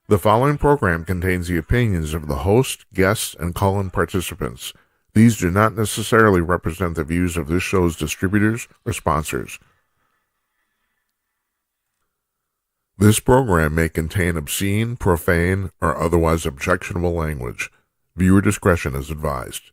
The following program contains the opinions of the host, guests, and call-in participants. These do not necessarily represent the views of this show's distributors or sponsors. This program may contain obscene, profane, or otherwise objectionable language. Viewer discretion is advised.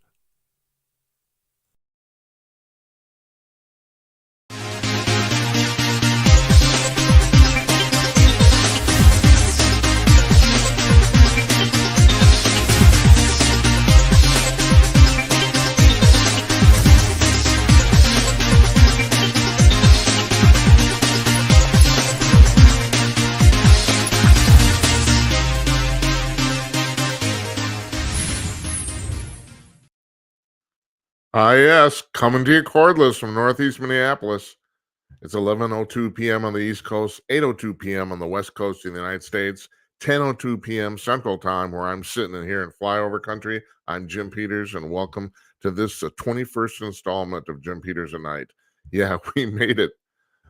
Yes, coming to you cordless from Northeast Minneapolis. It's 11:02 p.m. on the East Coast, 8:02 p.m. on the West Coast of the United States, 10:02 p.m. Central Time, where I'm sitting in here in flyover country. I'm Jim Peters, and welcome to this 21st installment of Jim Peters at Night. Yeah, we made it.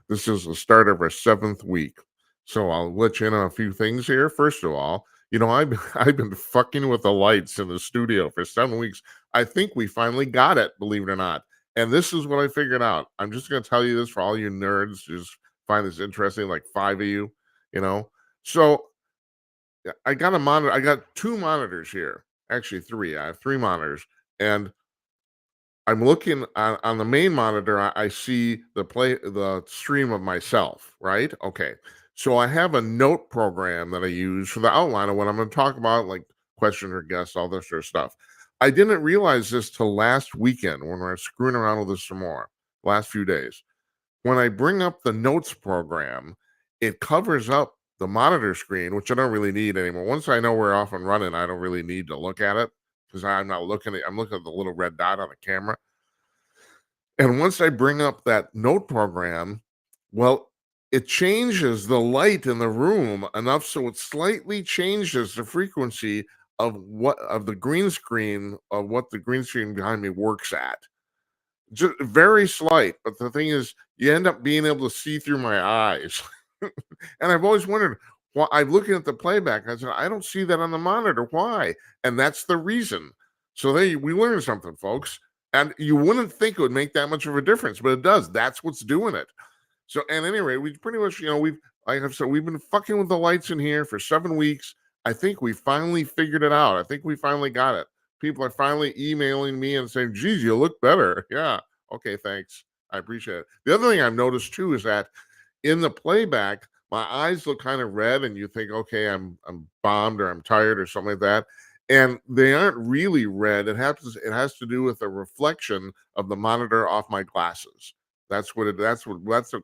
This is the start of our 7th week. So I'll let you in on a few things here. First of all, I've been fucking with the lights in the studio for 7 weeks. I think we finally got it, believe it or not. And this is what I figured out. I'm just going to tell you this for all you nerds. Just find this interesting, like 5 of you, you know. So I got a monitor. I got 2 monitors here. Actually 3. I have 3 monitors, and I'm looking on the main monitor. I see the stream of myself, right? Okay. So I have a note program that I use for the outline of what I'm going to talk about, like questions or guests, all this sort of stuff. I didn't realize this till last weekend when I was screwing around with this some more, last few days. When I bring up the notes program, it covers up the monitor screen, which I don't really need anymore. Once I know we're off and running, I don't really need to look at it because I'm looking at the little red dot on the camera. And once I bring up that note program, well, it changes the light in the room enough so it slightly changes the frequency of the green screen of what the green screen behind me works at. Just very slight, but the thing is, you end up being able to see through my eyes. And I've always wondered why. I'm looking at the playback. I said, I don't see that on the monitor. Why? And that's the reason. So we learned something, folks. And you wouldn't think it would make that much of a difference, but it does. That's what's doing it. So, and anyway, we pretty much, like I've said, we've been fucking with the lights in here for 7 weeks. I think we finally figured it out. I think we finally got it. People are finally emailing me and saying, geez, you look better. Yeah. Okay. Thanks. I appreciate it. The other thing I've noticed too is that in the playback, my eyes look kind of red, and you think, okay, I'm bombed or I'm tired or something like that. And they aren't really red. It has to do with the reflection of the monitor off my glasses. That's what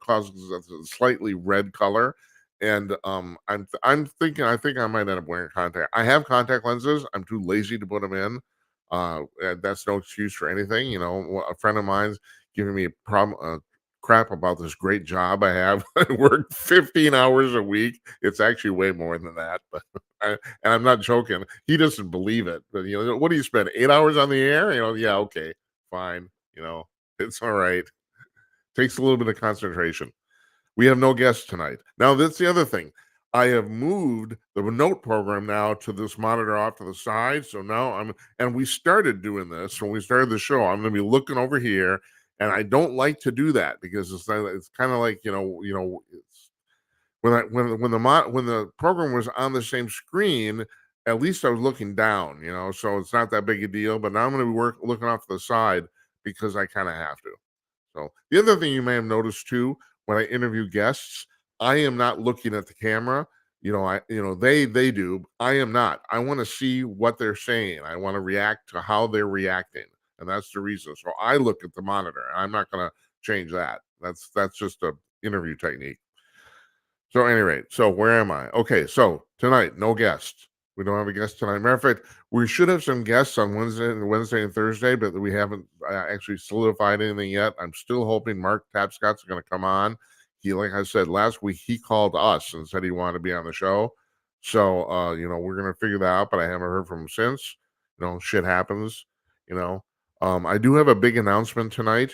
causes a slightly red color. And I'm thinking I think I might end up wearing contact. I have contact lenses. I'm too lazy to put them in. And that's no excuse for anything. A friend of mine's giving me a problem, crap about this great job I have. I work 15 hours a week. It's actually way more than that, but and I'm not joking. He doesn't believe it. But what do you spend 8 hours on the air? Yeah, okay, fine. It's all right. Takes a little bit of concentration. We have no guests tonight. Now, that's the other thing. I have moved the note program now to this monitor off to the side. So now and we started doing this when we started the show. I'm going to be looking over here, and I don't like to do that because it's kind of like it's, when the program was on the same screen. At least I was looking down, so it's not that big a deal. But now I'm going to be looking off to the side because I kind of have to. So the other thing you may have noticed too, when I interview guests, I am not looking at the camera. They do. I am not. I want to see what they're saying. I want to react to how they're reacting, and that's the reason. So I look at the monitor. I'm not going to change that. That's just a interview technique. So anyway, so where am I? Okay, so tonight, no guests. We don't have a guest tonight. Matter of fact, we should have some guests on Wednesday and Thursday, but we haven't actually solidified anything yet. I'm still hoping Mark Tapscott's going to come on. He, like I said last week, he called us and said he wanted to be on the show. So we're going to figure that out, but I haven't heard from him since. Shit happens. I do have a big announcement tonight.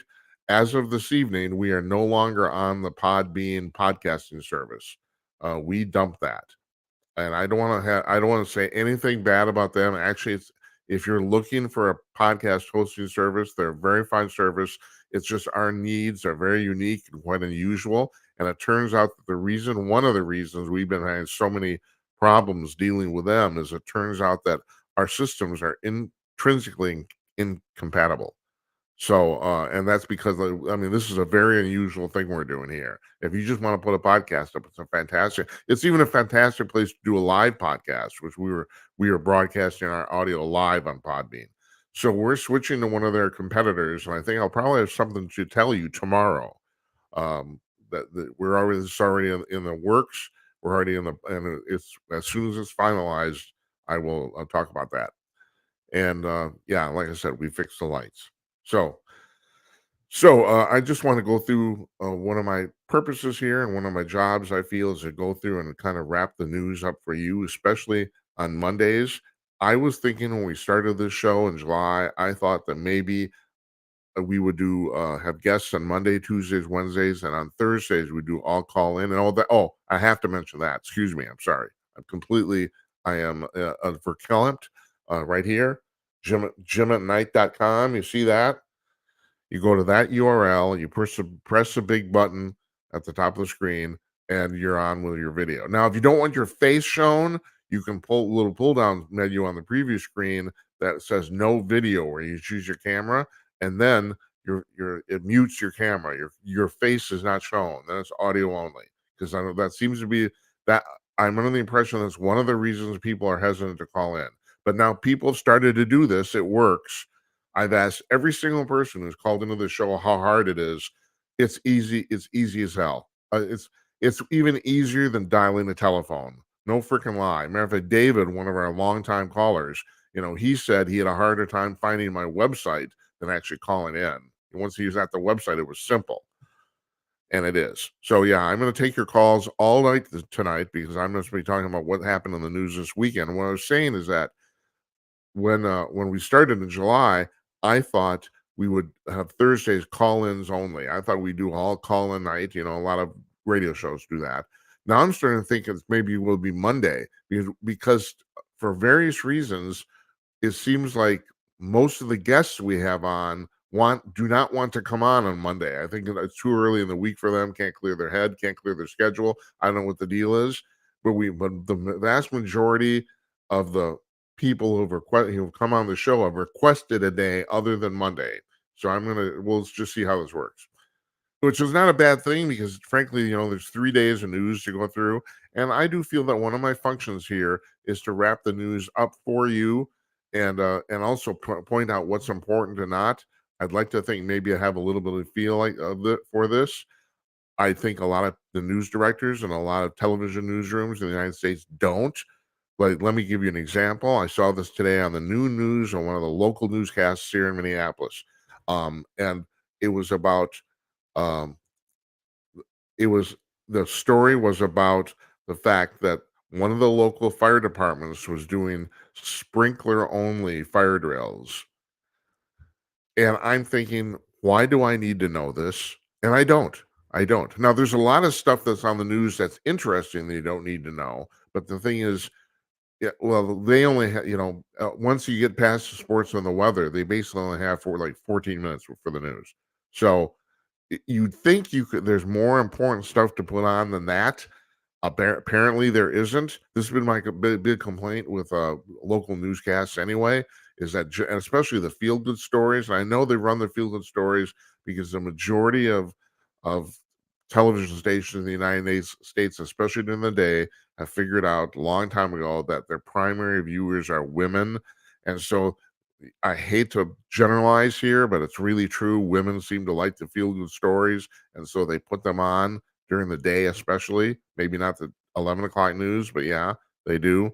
As of this evening, we are no longer on the Podbean podcasting service. We dumped that. and I don't want to say anything bad about them. Actually, it's if you're looking for a podcast hosting service, they're a very fine service. It's just our needs are very unique and quite unusual. And it turns out that one of the reasons we've been having so many problems dealing with them is it turns out that our systems are intrinsically incompatible. So, and that's because I mean, this is a very unusual thing we're doing here. If you just want to put a podcast up, it's even a fantastic place to do a live podcast, which we were broadcasting our audio live on Podbean. So we're switching to one of their competitors, and I think I'll probably have something to tell you tomorrow. That we're already it's already in the works. We're already in the and it's as soon as it's finalized, I'll talk about that. And yeah, like I said, we fixed the lights. So I just want to go through one of my purposes here and one of my jobs I feel is to go through and kind of wrap the news up for you, especially on Mondays. I was thinking when we started this show in July, I thought that maybe we would do have guests on Monday, Tuesdays, Wednesdays, and on Thursdays we do all call in and all that. Oh, I have to mention that. Excuse me. I'm sorry. I am verklempt right here. Jim at night.com. You see that? You go to that URL, you press the big button at the top of the screen, and you're on with your video. Now, if you don't want your face shown, you can pull a little pull down menu on the preview screen that says no video, where you choose your camera, and then it mutes your camera. Your face is not shown. Then it's audio only. Because I know that seems to be that I'm under the impression that's one of the reasons people are hesitant to call in. But now people have started to do this. It works. I've asked every single person who's called into the show how hard it is. It's easy. It's easy as hell. It's even easier than dialing a telephone. No freaking lie. Matter of fact, David, one of our longtime callers, he said he had a harder time finding my website than actually calling in. And once he was at the website, it was simple. And it is. So yeah, I'm going to take your calls all night tonight because I'm going to be talking about what happened in the news this weekend. And what I was saying is that when we started in July, I thought we would have Thursdays call-ins only. I thought we'd do all call-in night. A lot of radio shows do that. Now I'm starting to think maybe it will be Monday because for various reasons, it seems like most of the guests we have on do not want to come on Monday. I think it's too early in the week for them. Can't clear their head. Can't clear their schedule. I don't know what the deal is, but the vast majority of the people who've come on the show have requested a day other than Monday. So we'll just see how this works. Which is not a bad thing because frankly, there's 3 days of news to go through. And I do feel that one of my functions here is to wrap the news up for you and also point out what's important and not. I'd like to think maybe I have a little bit of feel for this. I think a lot of the news directors and a lot of television newsrooms in the United States don't. But let me give you an example. I saw this today on the new news on one of the local newscasts here in Minneapolis. And it was about um, it was the story was about the fact that one of the local fire departments was doing sprinkler only fire drills. And I'm thinking, why do I need to know this? And I don't. I don't. Now, there's a lot of stuff that's on the news that's interesting that you don't need to know. But the thing is, yeah, well, they only have, once you get past the sports and the weather, they basically only have for like 14 minutes for the news. So you'd think there's more important stuff to put on than that. Apparently, there isn't. This has been my big complaint with local newscasts anyway, is that, and especially the feel good stories. And I know they run the feel good stories because the majority of television stations in the United States, especially during the day, have figured out a long time ago that their primary viewers are women. And so I hate to generalize here, but it's really true. Women seem to like the feel good stories. And so they put them on during the day, especially. Maybe not the 11 o'clock news, but yeah, they do.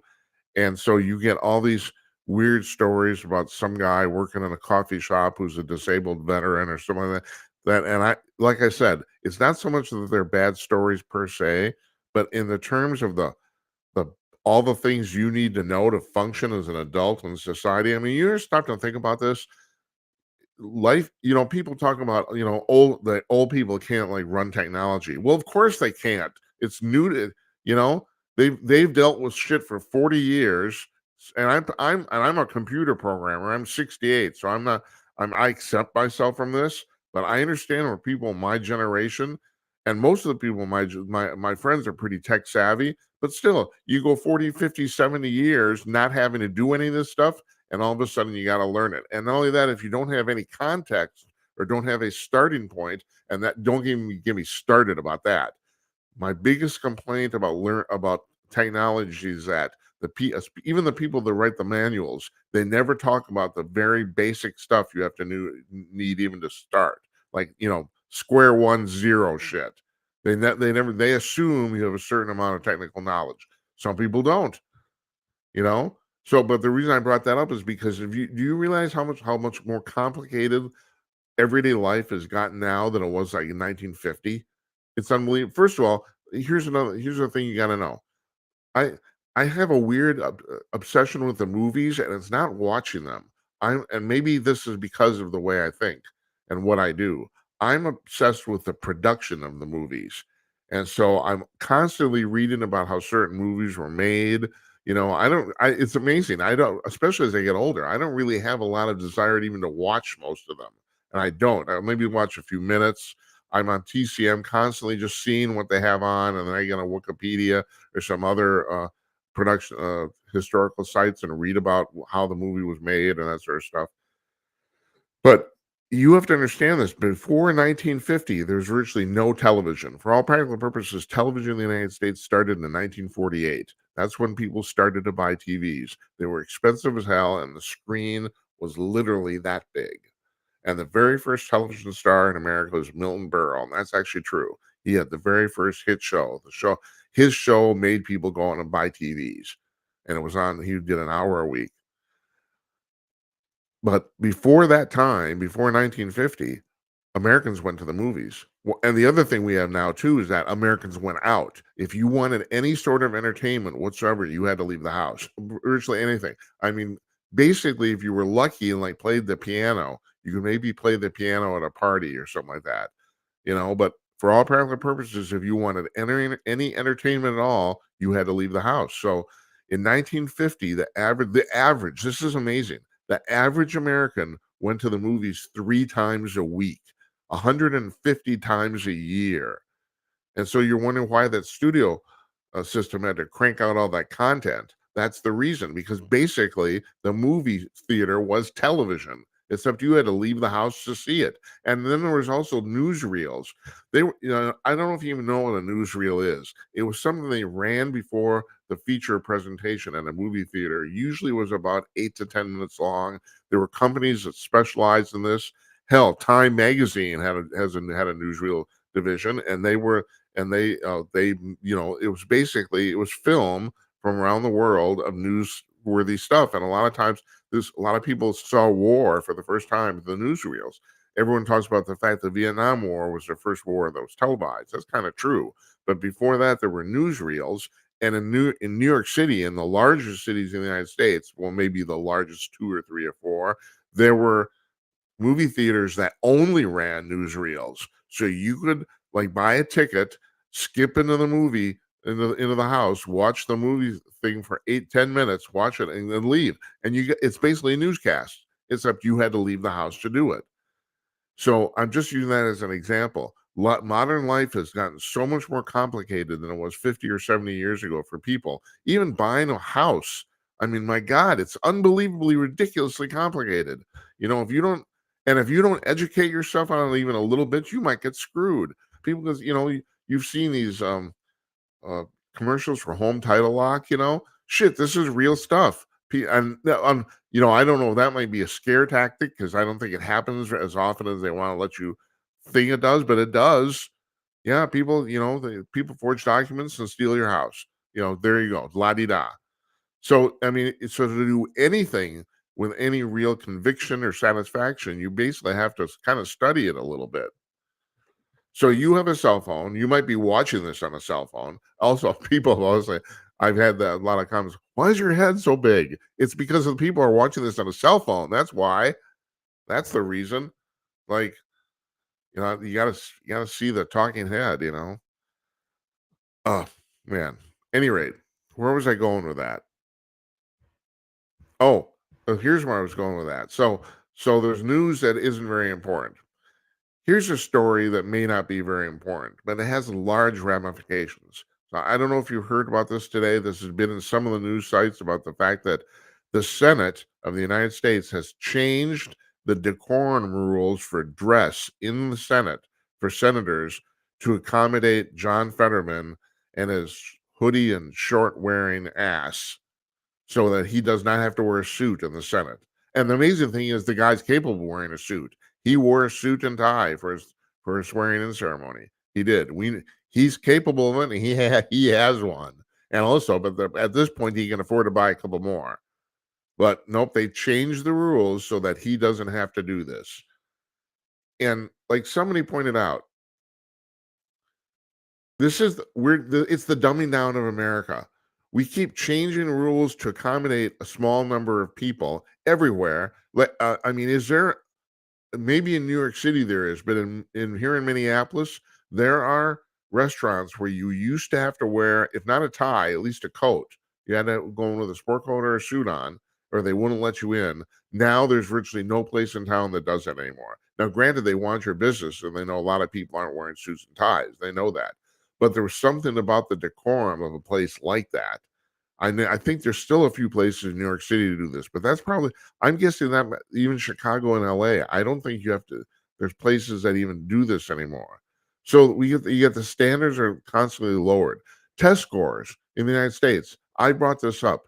And so you get all these weird stories about some guy working in a coffee shop who's a disabled veteran or something like that. And like I said, it's not so much that they're bad stories per se, but in the terms of the all the things you need to know to function as an adult in society. I mean, you just stop to think about this. Life, people talk about, the old people can't like run technology. Well, of course they can't. It's new to, you know, They've dealt with shit for 40 years, and I'm a computer programmer. I'm 68, so I'm not I accept myself from this, but I understand where people in my generation, and most of the people in my friends are pretty tech savvy, but still, you go 40, 50, 70 years not having to do any of this stuff, and all of a sudden you got to learn it. And not only that, if you don't have any context or don't have a starting point, and that don't get me started about that. My biggest complaint about technology is that even the people that write the manuals, they never talk about the very basic stuff you have to need even to start, like square one zero shit. They assume you have a certain amount of technical knowledge. Some people don't, you know. So, but the reason I brought that up is because if you do you realize how much more complicated everyday life has gotten now than it was like in 1950. It's unbelievable. First of all, here's the thing you got to know. I I have a weird obsession with the movies, and it's not watching them. And maybe this is because of the way I think and what I do. I'm obsessed with the production of the movies, and so I'm constantly reading about how certain movies were made. I don't. It's amazing. I don't, especially as I get older. I don't really have a lot of desire to even to watch most of them, and I don't. I'll maybe watch a few minutes. I'm on TCM constantly just seeing what they have on, and then I get on Wikipedia or some other production historical sites and read about how the movie was made and that sort of stuff. But you have to understand this. Before 1950, there's virtually no television. For all practical purposes, television in the United States started in 1948. That's when people started to buy TVs. They were expensive as hell, and the screen was literally that big. And the very first television star in America was Milton Berle, and that's actually true. He had the very first hit show. His show made people go out and buy TVs, and it was on. He did an hour a week. But before that time, before 1950, Americans went to the movies. And the other thing we have now too is that Americans went out. If you wanted any sort of entertainment whatsoever, you had to leave the house. Virtually anything. I mean, basically, if you were lucky and like played the piano, you could maybe play the piano at a party or something like that. But for all practical purposes, if you wanted any entertainment at all, you had to leave the house. So in 1950, the average, this is amazing. The average American went to the movies 3 times a week, 150 times a year. And so you're wondering why that studio system had to crank out all that content. That's the reason, because basically the movie theater was television, except you had to leave the house to see it. And then there was also newsreels. I don't know if you even know what a newsreel is. It was something they ran before the feature presentation at a movie theater. Usually was about 8 to 10 minutes long. There were companies that specialized in this. Hell, Time Magazine had a newsreel division, and it was film from around the world of newsworthy stuff. And a lot of times a lot of people saw war for the first time in the newsreels. Everyone talks about the fact the Vietnam War was the first war that was televised. That's kind of true. But before that, there were newsreels. And in New York City, in the largest cities in the United States, well, maybe the largest 2 or 3 or 4, there were movie theaters that only ran newsreels. So you could like buy a ticket, skip into the movie, into the house, watch the movie thing for 8-10 minutes, watch it, and then leave. And it's basically a newscast, except you had to leave the house to do it. So I'm just using that as an example. Modern life has gotten so much more complicated than it was 50 or 70 years ago for people. Even buying a house, I mean, my God, it's unbelievably ridiculously complicated. If you don't educate yourself on it even a little bit, you might get screwed. People, because you've seen these uh, commercials for home title lock. Shit, this is real stuff. And I don't know. That might be a scare tactic because I don't think it happens as often as they want to let you think it does, but it does. Yeah, people forge documents and steal your house. There you go, la di da. So I mean, so to do anything with any real conviction or satisfaction, you basically have to kind of study it a little bit. So you have a cell phone. You might be watching this on a cell phone. Also, people always say, I've had a lot of comments. Why is your head so big? It's because the people are watching this on a cell phone. That's why. That's the reason. Like, you gotta see the talking head. Oh man. Any rate, where was I going with that? Oh, here's where I was going with that. So there's news that isn't very important. Here's a story that may not be very important, but it has large ramifications. So I don't know if you heard about this today. This has been in some of the news sites about the fact that the Senate of the United States has changed the decorum rules for dress in the Senate for senators to accommodate John Fetterman and his hoodie and short wearing ass so that he does not have to wear a suit in the Senate. And the amazing thing is the guy's capable of wearing a suit. He wore a suit and tie for his swearing in ceremony. He did. He's capable of it. And he has one. And also, at this point, he can afford to buy a couple more. But nope, they changed the rules so that he doesn't have to do this. And like somebody pointed out, it's the dumbing down of America. We keep changing rules to accommodate a small number of people everywhere. I mean, is there maybe in New York City there is, but in here in Minneapolis, there are restaurants where you used to have to wear, if not a tie, at least a coat. You had to go in with a sport coat or a suit on, or they wouldn't let you in. Now there's virtually no place in town that does that anymore. Now, granted, they want your business, and they know a lot of people aren't wearing suits and ties. They know that. But there was something about the decorum of a place like that. I think there's still a few places in New York City to do this, but that's probably I'm guessing that even Chicago and LA, I don't think you have to there's places that even do this anymore. So you get the standards are constantly lowered. Test scores in the United States. I brought this up.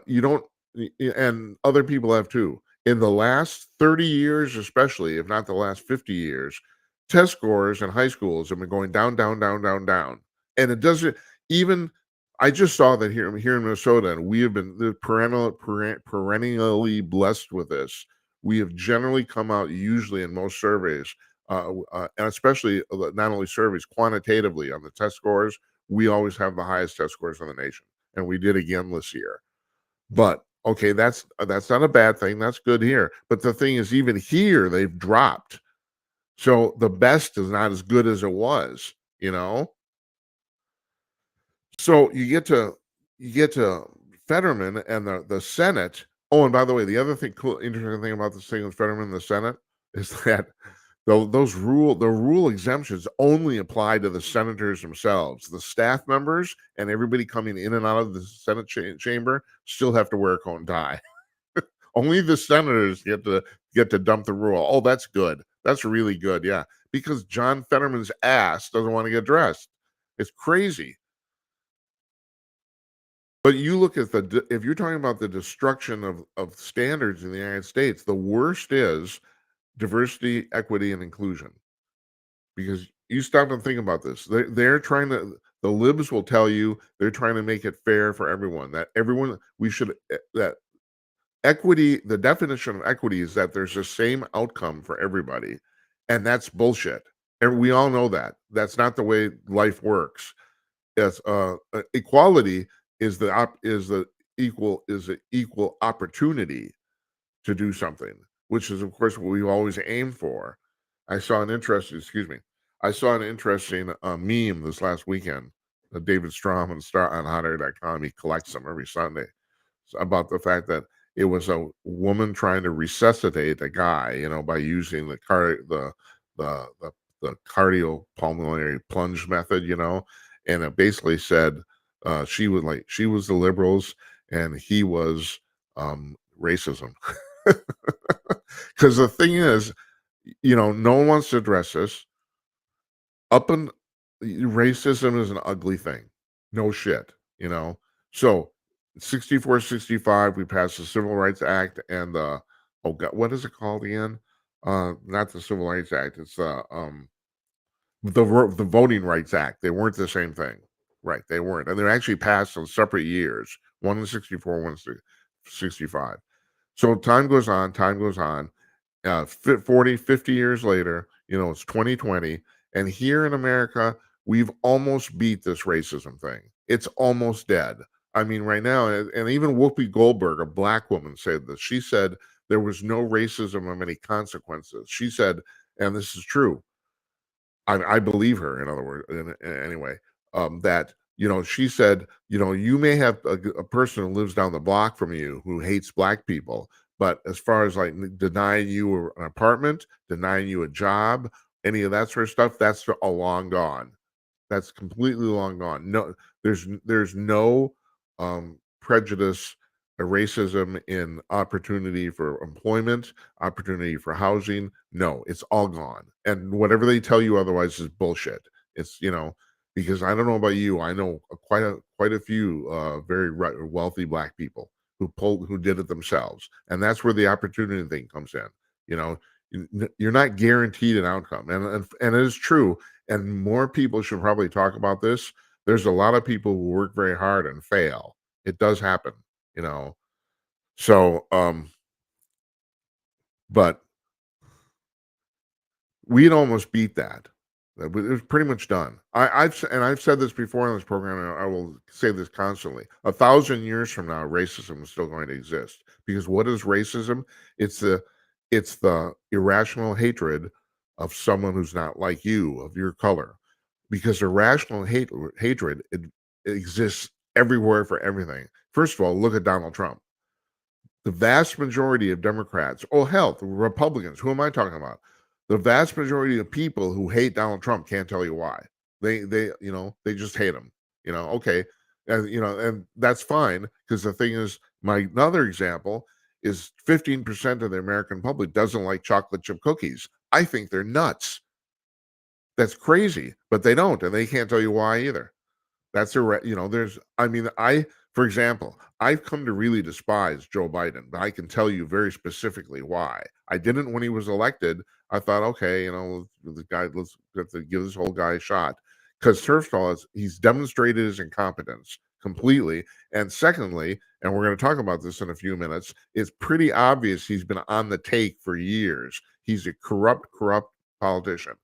You don't and other people have too. In the last 30 years, especially, if not the last 50 years, test scores in high schools have been going down, down, down, down, down. And it doesn't even I just saw that here in Minnesota, and we have been perennially blessed with this. We have generally come out usually in most surveys, and especially not only surveys quantitatively on the test scores, we always have the highest test scores in the nation, and we did again this year. But okay, that's not a bad thing. That's good here. But the thing is, even here, they've dropped. So the best is not as good as it was, you know? So you get to Fetterman and the Senate. Oh, and by the way, the other thing, cool, interesting thing about this thing with Fetterman and the Senate is that the rule exemptions only apply to the senators themselves. The staff members and everybody coming in and out of the Senate chamber still have to wear a coat and tie. Only the senators get to dump the rule. Oh, that's good. That's really good. Yeah, because John Fetterman's ass doesn't want to get dressed. It's crazy. But you look at if you're talking about the destruction of standards in the United States, the worst is diversity, equity, and inclusion. Because you stop and think about this. They're trying to the libs will tell you they're trying to make it fair for everyone. That everyone we should that equity, the definition of equity is that there's the same outcome for everybody. And that's bullshit. And we all know that. That's not the way life works. Yes, equality is the equal opportunity to do something, which is of course what we always aim for. I saw an interesting meme this last weekend. David Strom and Star on hotair.com. He collects them every Sunday about the fact that it was a woman trying to resuscitate a guy, by using the the, the cardiopulmonary plunge method, and it basically said she was the liberals and he was racism. Because the thing is, no one wants to address this. Racism is an ugly thing. No shit, So 64, 65, we passed the Civil Rights Act and oh god, what is it called again? Not the Civil Rights Act, it's the Voting Rights Act. They weren't the same thing. Right, they weren't. And they're actually passed on separate years, one in 64, one in 65. So time goes on, 40, 50 years later, it's 2020. And here in America, we've almost beat this racism thing. It's almost dead. I mean, right now, and even Whoopi Goldberg, a black woman, said this. She said there was no racism of any consequences. She said, and this is true, I believe her, in other words, anyway, that she said, you may have a person who lives down the block from you who hates black people, but as far as like denying you an apartment, denying you a job, any of that sort of stuff, that's a long gone. That's completely long gone. No, there's no prejudice or racism in opportunity for employment, opportunity for housing. No, it's all gone. And whatever they tell you otherwise is bullshit. It's because I don't know about you, I know quite a few very wealthy black people who did it themselves, and that's where the opportunity thing comes in. You know, you're not guaranteed an outcome, and it is true, and more people should probably talk about this. There's a lot of people who work very hard and fail. It does happen, you know. So, but we'd almost beat that. It was pretty much done. I've said this before in this program, and I will say this constantly. 1,000 years from now, racism is still going to exist because what is racism? It's the irrational hatred of someone who's not like you, of your color, because irrational hatred it exists everywhere for everything. First of all, look at Donald Trump. The vast majority of Democrats, oh hell, the Republicans, who am I talking about? The vast majority of people who hate Donald Trump can't tell you why. They just hate him. Okay. And that's fine because the thing is, my another example is 15% of the American public doesn't like chocolate chip cookies. I think they're nuts. That's crazy, but they don't, and they can't tell you why either. That's there's for example, I've come to really despise Joe Biden, but I can tell you very specifically why. I didn't when he was elected. I thought, okay, the guy, let's have to give this whole guy a shot. Because first of all, he's demonstrated his incompetence completely. And secondly, and we're going to talk about this in a few minutes, it's pretty obvious he's been on the take for years. He's a corrupt politician.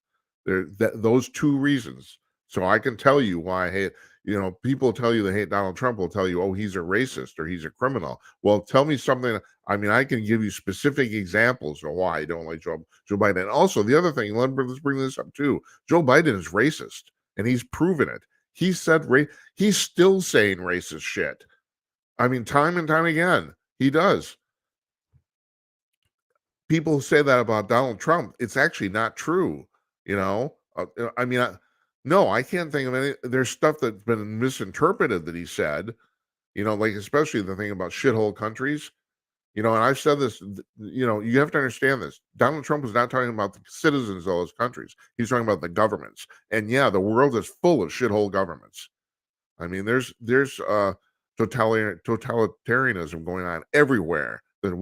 Those two reasons. So I can tell you why I hate. People tell you they hate Donald Trump will tell you, oh, he's a racist or he's a criminal. Well, tell me something. I mean, I can give you specific examples of why I don't like Joe Biden. And also, the other thing, let's bring this up too. Joe Biden is racist, and he's proven it. He said he's still saying racist shit. I mean, time and time again, he does. People say that about Donald Trump. It's actually not true. I mean, no, I can't think of any. There's stuff that's been misinterpreted that he said, like especially the thing about shithole countries, and I've said this, you have to understand this. Donald Trump is not talking about the citizens of those countries. He's talking about the governments. And yeah, the world is full of shithole governments. I mean, there's totalitarianism going on everywhere. There's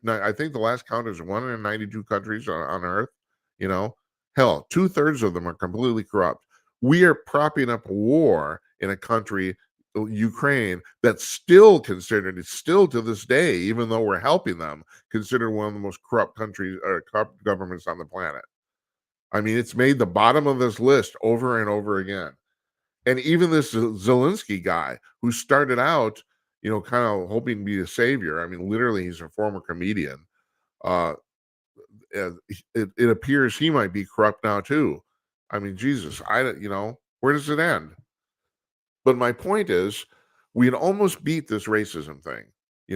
I think the last count is 192 countries on Earth. Hell, 2/3 of them are completely corrupt. We are propping up a war in a country, Ukraine, that's still considered, it's still to this day, even though we're helping them, considered one of the most corrupt countries or corrupt governments on the planet. I mean, it's made the bottom of this list over and over again. And even this Zelensky guy who started out, kind of hoping to be a savior. I mean, literally, he's a former comedian. Uh, it appears he might be corrupt now too. I mean, Jesus, where does it end? But my point is, we'd almost beat this racism thing,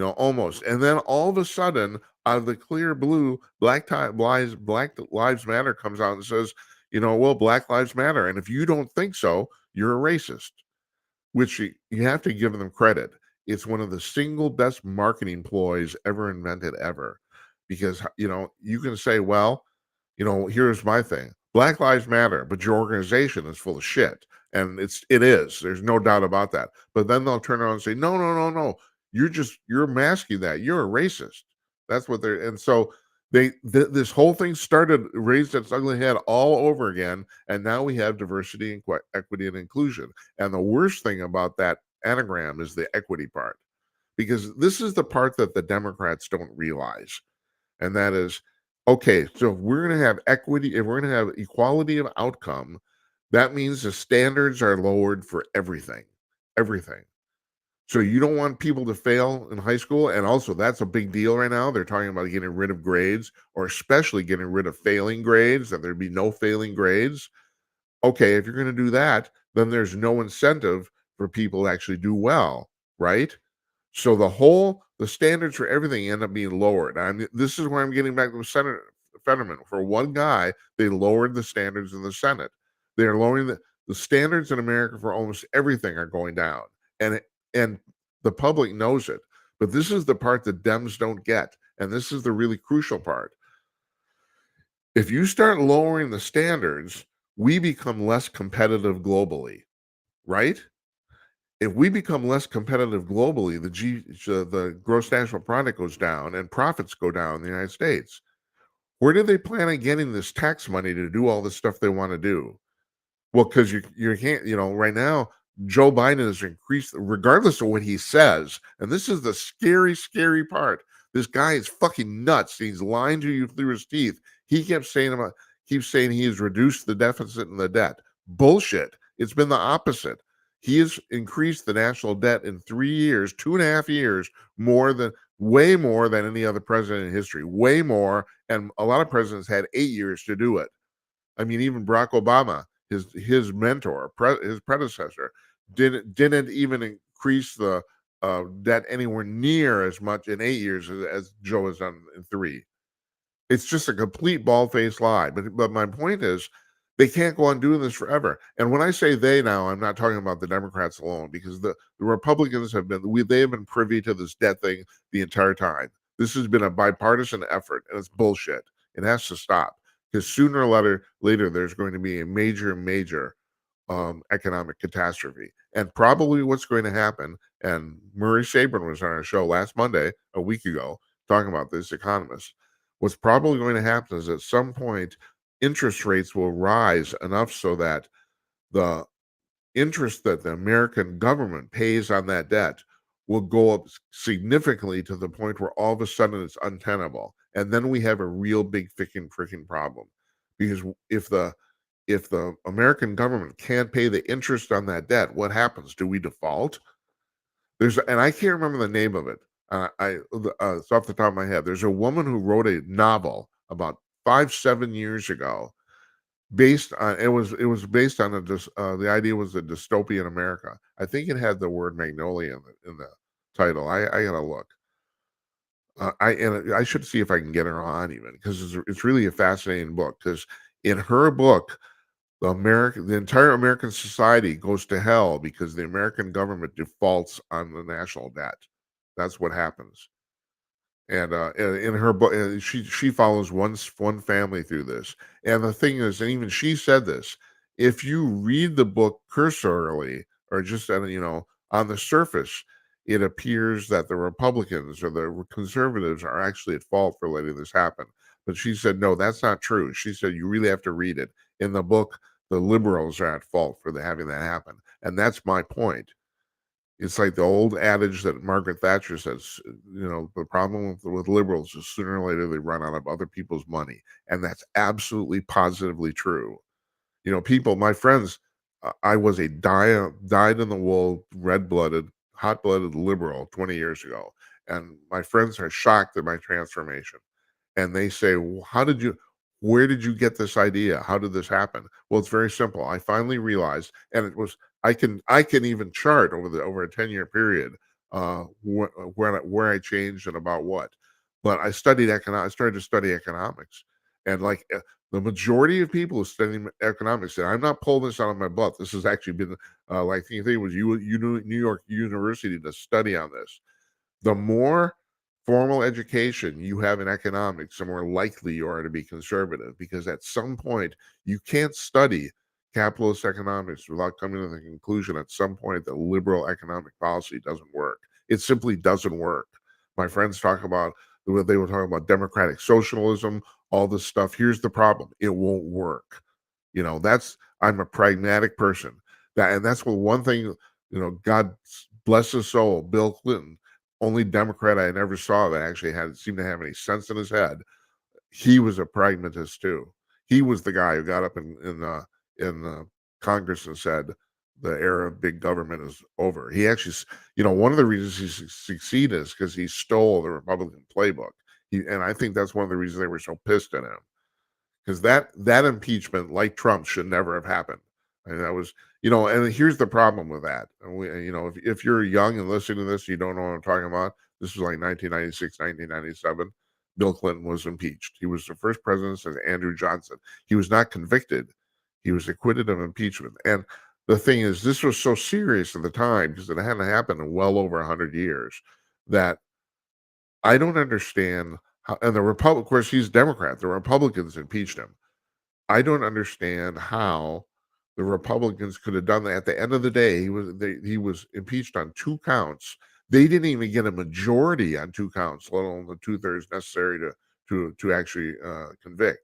almost. And then all of a sudden, out of the clear blue, Black Lives Matter comes out and says, well, Black Lives Matter. And if you don't think so, you're a racist, which you have to give them credit. It's one of the single best marketing ploys ever invented, ever. Because, you can say, well, here's my thing. Black Lives Matter, but your organization is full of shit. And it is. There's no doubt about that. But then they'll turn around and say, no, no, no, no. You're masking that. You're a racist. That's what they're. And so this whole thing raised its ugly head all over again. And now we have diversity and equity and inclusion. And the worst thing about that anagram is the equity part, because this is the part that the Democrats don't realize. And that is, okay, so if we're going to have equity, if we're going to have equality of outcome, that means the standards are lowered for everything. Everything. So you don't want people to fail in high school. And also, that's a big deal right now. They're talking about getting rid of grades, or especially getting rid of failing grades, that there'd be no failing grades. Okay, if you're going to do that, then there's no incentive for people to actually do well, right? So the standards for everything end up being lowered. This is where I'm getting back to Senator Fetterman. For one guy, they lowered the standards in the Senate. They're lowering the standards in America for almost everything are going down, and the public knows it. But this is the part that Dems don't get, and this is the really crucial part. If you start lowering the standards, we become less competitive globally, right? If we become less competitive globally, the gross national product goes down and profits go down in the United States. Where do they plan on getting this tax money to do all the stuff they want to do? Well, because you can't, right now, Joe Biden has increased, regardless of what he says, and this is the scary, scary part. This guy is fucking nuts. He's lying to you through his teeth. He keeps saying he has reduced the deficit and the debt. Bullshit. It's been the opposite. He has increased the national debt in 3 years, 2.5 years, way more than any other president in history. Way more. And a lot of presidents had 8 years to do it. I mean, even Barack Obama, his mentor, his predecessor, didn't even increase the debt anywhere near as much in 8 years as Joe has done in 3. It's just a complete bald-faced lie. But my point is, they can't go on doing this forever. And when I say they now, I'm not talking about the Democrats alone, because the Republicans they have been privy to this debt thing the entire time. This has been a bipartisan effort, and it's bullshit. It has to stop, because sooner or later there's going to be a major economic catastrophe. And probably what's going to happen, and Murray Sabrin was on our show last Monday, a week ago, talking about this, economist. What's probably going to happen is at some point, interest rates will rise enough so that the interest that the American government pays on that debt will go up significantly to the point where all of a sudden it's untenable. And then we have a real big freaking problem. Because if the American government can't pay the interest on that debt, what happens? Do we default? And I can't remember the name of it. It's off the top of my head. There's a woman who wrote a novel about 7 years ago, based on it was based on the idea was a dystopian America. I think it had the word magnolia in the title. I gotta look. I should see if I can get her on, even, because it's really a fascinating book. Because in her book, the entire American society goes to hell because the American government defaults on the national debt. That's what happens. And in her book, she follows one family through this. And the thing is, and even she said this: if you read the book cursorily, or just on the surface, it appears that the Republicans or the conservatives are actually at fault for letting this happen. But she said, no, that's not true. She said, you really have to read it. In the book, the liberals are at fault for having that happen. And that's my point. It's like the old adage that Margaret Thatcher says, the problem with liberals is sooner or later they run out of other people's money. And that's absolutely positively true. My friends, I was a dyed-in-the-wool, red-blooded, hot-blooded liberal 20 years ago. And my friends are shocked at my transformation. And they say, well, where did you get this idea? How did this happen? Well, it's very simple. I finally realized, and I can even chart over a 10-year period, where I changed and about what. But I started to study economics, and the majority of people who study economics, and I'm not pulling this out of my butt. This has actually been I think it was New York University to study on this. The more formal education you have in economics, the more likely you are to be conservative, because at some point you can't study capitalist economics without coming to the conclusion at some point that liberal economic policy doesn't work. It simply doesn't work. My friends talk about, they were talking about democratic socialism, all this stuff. Here's the problem: it won't work. I'm a pragmatic person. That's what one thing, God bless his soul, Bill Clinton, only Democrat I never saw that actually seemed to have any sense in his head. He was a pragmatist too. He was the guy who got up in Congress and said the era of big government is over. He actually, one of the reasons he succeeded is because he stole the Republican playbook. And I think that's one of the reasons they were so pissed at him, because that impeachment, like Trump, should never have happened. And that was, and here's the problem with that. And if you're young and listening to this, you don't know what I'm talking about. This was like 1996, 1997. Bill Clinton was impeached. He was the first president since Andrew Johnson. He was not convicted. He was acquitted of impeachment. And the thing is, this was so serious at the time because it hadn't happened in well over 100 years that I don't understand how, and the Republic, of course, he's Democrat. The Republicans impeached him. I don't understand how the Republicans could have done that. At the end of the day, he was impeached on 2 counts. They didn't even get a majority on 2 counts, let alone the 2/3 necessary to actually convict.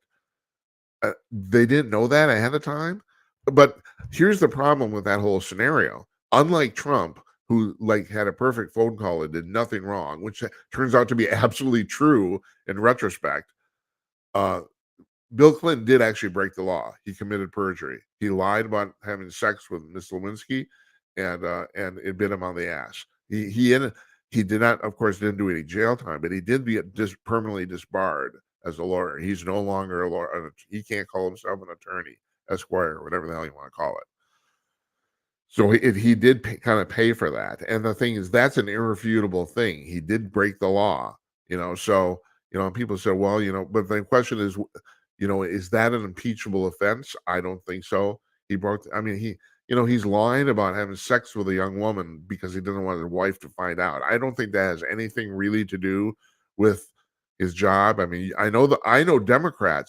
They didn't know that ahead of time. But here's the problem with that whole scenario. Unlike Trump, who like had a perfect phone call and did nothing wrong, which turns out to be absolutely true in retrospect. Uh, Bill Clinton did actually break the law. He committed perjury. He lied about having sex with Miss Lewinsky, and it bit him on the ass. He did not, of course, didn't do any jail time, but he did get permanently disbarred as a lawyer. He's no longer a lawyer. He can't call himself an attorney, esquire, whatever the hell you want to call it. So he did kind of pay for that. And the thing is, that's an irrefutable thing. He did break the law, So, people said, well, but the question is, is that an impeachable offense? I don't think so. I mean, he's lying about having sex with a young woman because he doesn't want his wife to find out. I don't think that has anything really to do with his job. I mean, I know a Democrat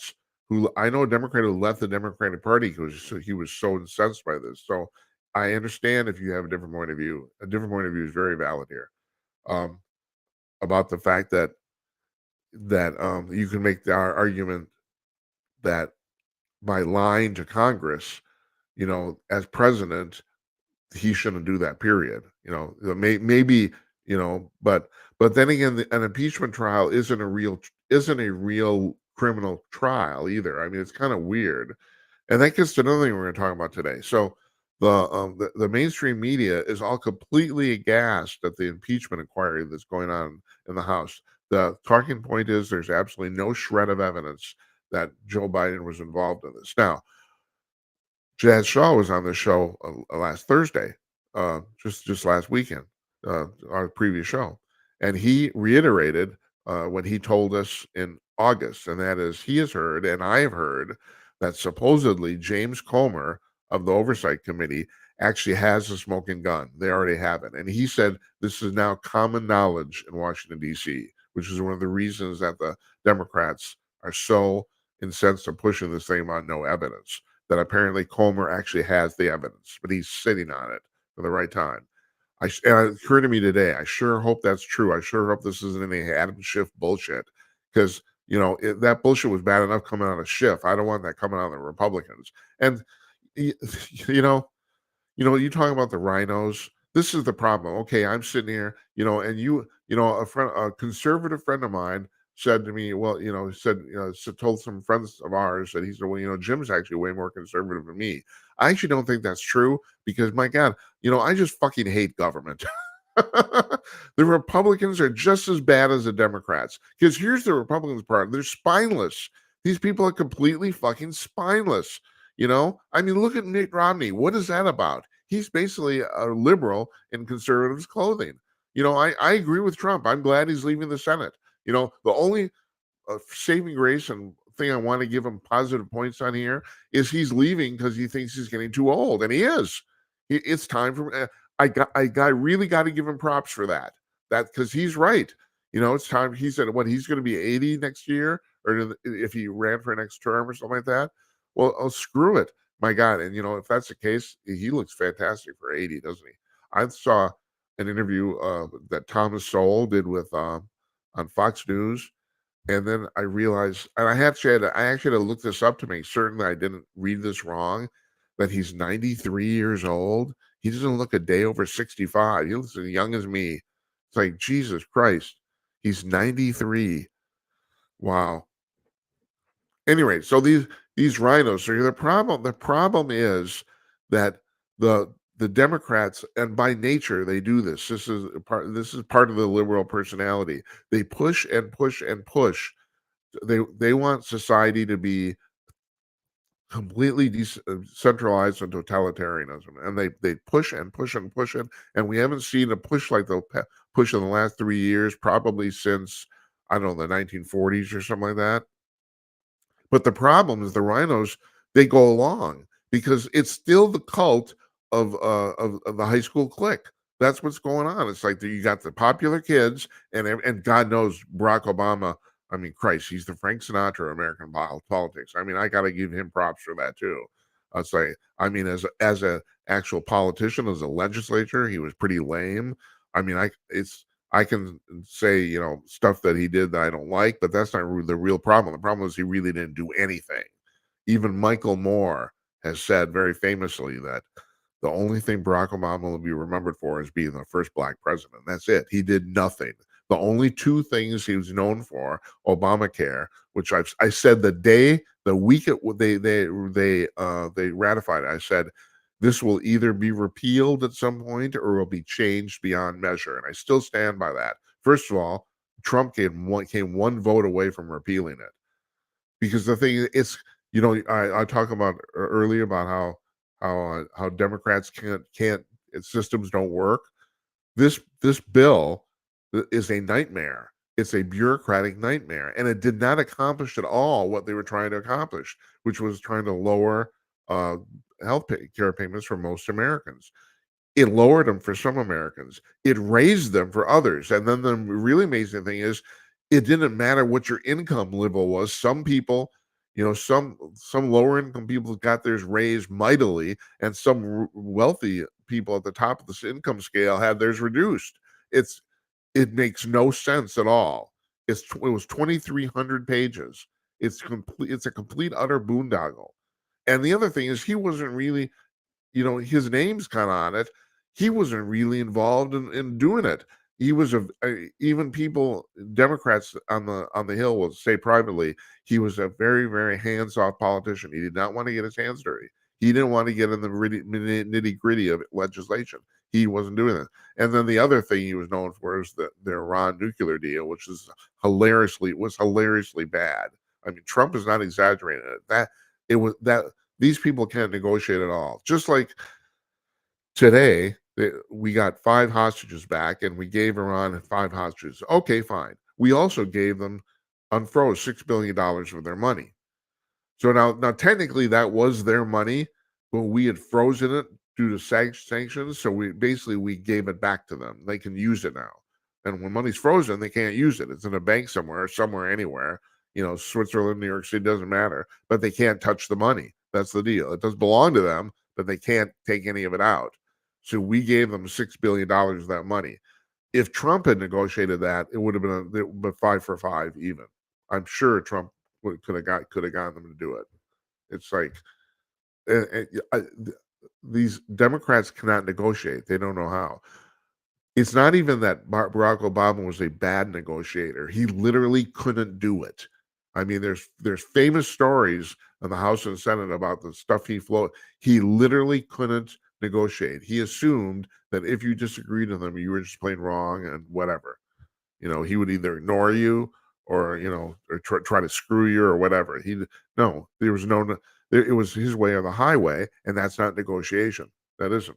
who left the Democratic Party because he was so incensed by this. So I understand if you have a different point of view. A different point of view is very valid here, um, about the fact that you can make the argument that by lying to Congress, as president, he shouldn't do that. Period. Maybe but then again, an impeachment trial isn't a real criminal trial either. I mean, it's kind of weird. And that gets to another thing we're going to talk about today. So the mainstream media is all completely aghast at the impeachment inquiry that's going on in the House. The talking point is there's absolutely no shred of evidence that Joe Biden was involved in this. Now, Jazz Shaw was on the show last Thursday, just last weekend, our previous show, and he reiterated what he told us in August, and that is he has heard, and I have heard, that supposedly James Comer of the Oversight Committee actually has a smoking gun. They already have it, and he said this is now common knowledge in Washington D.C., which is one of the reasons that the Democrats are so incensed on pushing this thing on no evidence, that apparently Comer actually has the evidence, but he's sitting on it for the right time. And it occurred to me today, I sure hope that's true. I sure hope this isn't any Adam Schiff bullshit, because that bullshit was bad enough coming out of Schiff. I don't want that coming out of the Republicans. And you know, you talking about the rhinos. This is the problem. Okay, I'm sitting here, and a conservative friend of mine said to me, well, told some friends of ours that he said, well, Jim's actually way more conservative than me. I actually don't think that's true because, my God, I just fucking hate government. The Republicans are just as bad as the Democrats, because here's the Republicans part: they're spineless. These people are completely fucking spineless. I mean, look at Mitt Romney. What is that about? He's basically a liberal in conservatives' clothing. I agree with Trump. I'm glad he's leaving the Senate. The only saving grace and thing I want to give him positive points on here is he's leaving because he thinks he's getting too old, and he is. It's time for. Really got to give him props for that. Because he's right. It's time. He said he's going to be 80 next year, or if he ran for next term or something like that. Well, screw it, my God. And if that's the case, he looks fantastic for 80, doesn't he? I saw an interview that Thomas Sowell did with on Fox News, and then I realized, and I actually had to look this up to make certain that I didn't read this wrong, that he's 93 years old. He doesn't look a day over 65. He looks as young as me. It's like, Jesus Christ. He's 93. Wow. Anyway, so these rhinos. So the problem is that the Democrats, and by nature they do this. This is part of the liberal personality. They push and push and push. They want society to be completely centralized and totalitarianism, and they push and push and push it, and we haven't seen a push like the push in the last 3 years, probably since I don't know the 1940s or something like that. But the problem is the rhinos, they go along because it's still the cult of the high school clique. That's what's going on. It's like you got the popular kids, and God knows Barack Obama. I mean, Christ, he's the Frank Sinatra of American politics. I mean, I got to give him props for that too. It's like, I mean, as a actual politician, as a legislature, he was pretty lame. I mean, I can say, stuff that he did that I don't like, but that's not the real problem. The problem is he really didn't do anything. Even Michael Moore has said very famously that the only thing Barack Obama will be remembered for is being the first black president. That's it. He did nothing. The only two things he was known for, Obamacare, which I said the week they ratified it, I said this will either be repealed at some point or will be changed beyond measure, and I still stand by that. First of all, Trump came one vote away from repealing it because the thing it's I talk about earlier about how Democrats can't systems don't work. This bill is a nightmare. It's a bureaucratic nightmare, and it did not accomplish at all what they were trying to accomplish, which was trying to lower uh, care payments for most Americans. It lowered them for some Americans. It raised them for others. And then the really amazing thing is, it didn't matter what your income level was. Some people, some lower income people got theirs raised mightily, and some wealthy people at the top of this income scale had theirs reduced. It makes no sense at all. It was 2,300 pages. It's complete. It's a complete utter boondoggle. And the other thing is, he wasn't really, his name's kind of on it. He wasn't really involved in doing it. He was even people, Democrats on the Hill will say privately, he was a very, very hands-off politician. He did not want to get his hands dirty. He didn't want to get in the nitty gritty of legislation. He wasn't doing it. And then the other thing he was known for is the Iran nuclear deal, which is hilariously bad. I mean, Trump is not exaggerating it. That these people can't negotiate at all. Just like today, we got 5 hostages back, and we gave Iran 5 hostages. Okay, fine. We also gave them unfroze $6 billion of their money. So now technically that was their money, but we had frozen it due to sanctions. So we gave it back to them. They can use it now. And when money's frozen, they can't use it. It's in a bank somewhere, anywhere. Switzerland, New York City, doesn't matter. But they can't touch the money. That's the deal. It does belong to them, but they can't take any of it out. So we gave them $6 billion of that money. If Trump had negotiated that, it would have been a 5 for 5 even. I'm sure Trump could have gotten them to do it. It's like these Democrats cannot negotiate. They don't know how. It's not even that Barack Obama was a bad negotiator. He literally couldn't do it. I mean, there's famous stories in the House and Senate about the stuff he flowed. He literally couldn't negotiate. He assumed that if you disagreed with him, you were just plain wrong and whatever. He would either ignore you or or try to screw you or whatever. There was no. It was his way or the highway, and that's not negotiation. That isn't.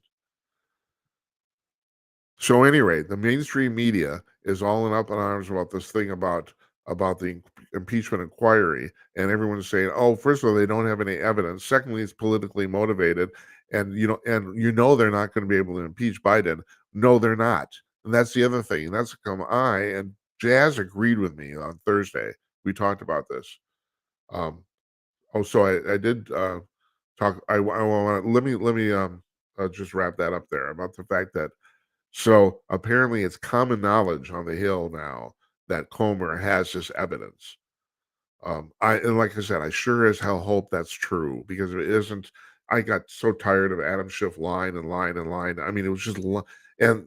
So, anyway, the mainstream media is all in arms about this thing about the impeachment inquiry, and everyone's saying, "Oh, first of all, they don't have any evidence. Secondly, it's politically motivated, and they're not going to be able to impeach Biden. No, they're not. And that's the other thing. That's come and Jazz agreed with me on Thursday. We talked about this. So I did talk. I want let me just wrap that up there about the fact that so apparently it's common knowledge on the Hill now that Comer has this evidence. And like I said, I sure as hell hope that's true because if it isn't, I got so tired of Adam Schiff lying and lying and lying. I mean, it was just and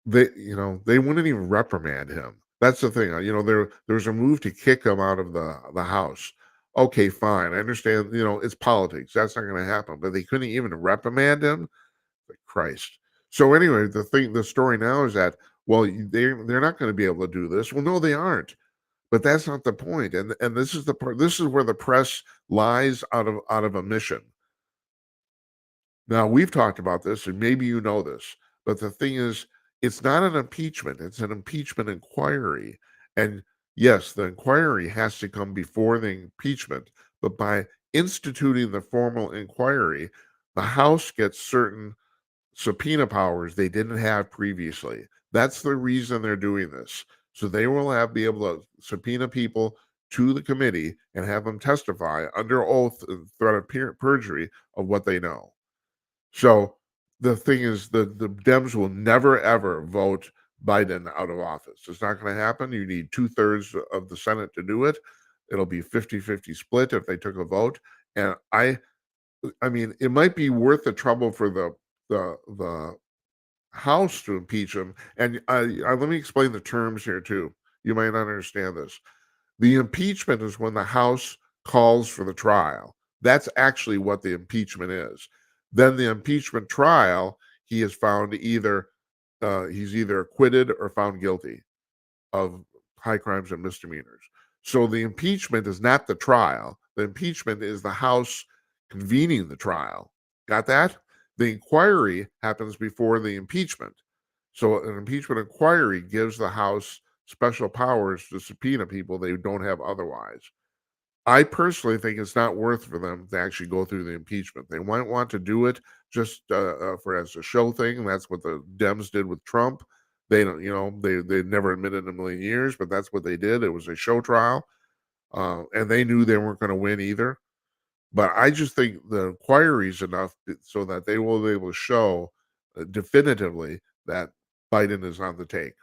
they wouldn't even reprimand him. That's the thing. There was a move to kick him out of the house. Okay, fine. I understand. It's politics. That's not going to happen. But they couldn't even reprimand him. Like Christ. So anyway, the story now is that they're not going to be able to do this. Well, no, they aren't. But that's not the point, and this is the part. This is where the press lies out of a mission. Now, we've talked about this, and maybe you know this, but the thing is, it's not an impeachment, it's an impeachment inquiry. And yes, the inquiry has to come before the impeachment, but by instituting the formal inquiry, the House gets certain subpoena powers they didn't have previously. That's the reason they're doing this. So they will be able to subpoena people to the committee and have them testify under oath, threat of perjury of what they know. So the thing is, the Dems will never ever vote Biden out of office. It's not going to happen. You need 2/3 of the Senate to do it. It'll be 50-50 split if they took a vote. And I mean, it might be worth the trouble for the House to impeach him. And let me explain the terms here too. You might not understand this. The impeachment is when the House calls for the trial. That's actually what the impeachment is. Then the impeachment trial, he is found he's either acquitted or found guilty of high crimes and misdemeanors. So the impeachment is not the trial. The impeachment is the House convening the trial. Got that? The inquiry happens before the impeachment. So an impeachment inquiry gives the House special powers to subpoena people they don't have otherwise. I personally think it's not worth for them to actually go through the impeachment. They might want to do it just for as a show thing. That's what the Dems did with Trump. They don't, they never admitted in a million years, but that's what they did. It was a show trial, and they knew they weren't going to win either. But I just think the inquiry is enough so that they will be able to show definitively that Biden is on the take.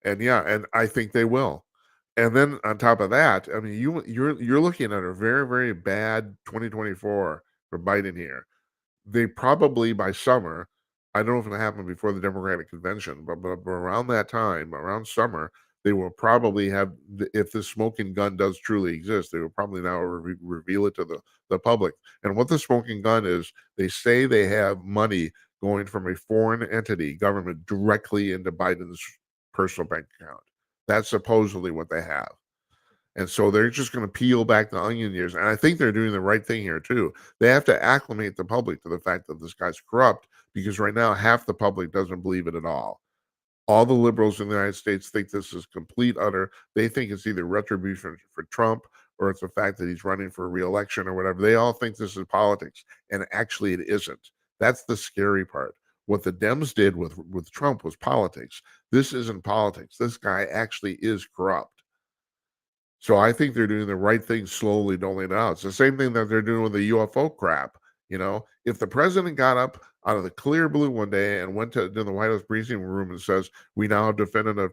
And yeah, and I think they will. And then on top of that, I mean, you're looking at a very, very bad 2024 for Biden here. They probably by summer, I don't know if it'll happen before the Democratic convention, but around that time, around summer, they will probably have, if the smoking gun does truly exist, they will probably now reveal it to the public. And what the smoking gun is, they say they have money going from a foreign entity, government, directly into Biden's personal bank account. That's supposedly what they have. And so they're just going to peel back the onion layers. And I think they're doing the right thing here, too. They have to acclimate the public to the fact that this guy's corrupt, because right now half the public doesn't believe it at all. All the liberals in the United States think this is complete, utter. They think it's either retribution for Trump or it's the fact that he's running for re-election or whatever. They all think this is politics. And actually, it isn't. That's the scary part. What the Dems did with Trump was politics. This isn't politics. This guy actually is corrupt. So I think they're doing the right thing, slowly doling it out. It's the same thing that they're doing with the UFO crap. If the president got up out of the clear blue one day and went to the White House briefing room and says, "We now have definitive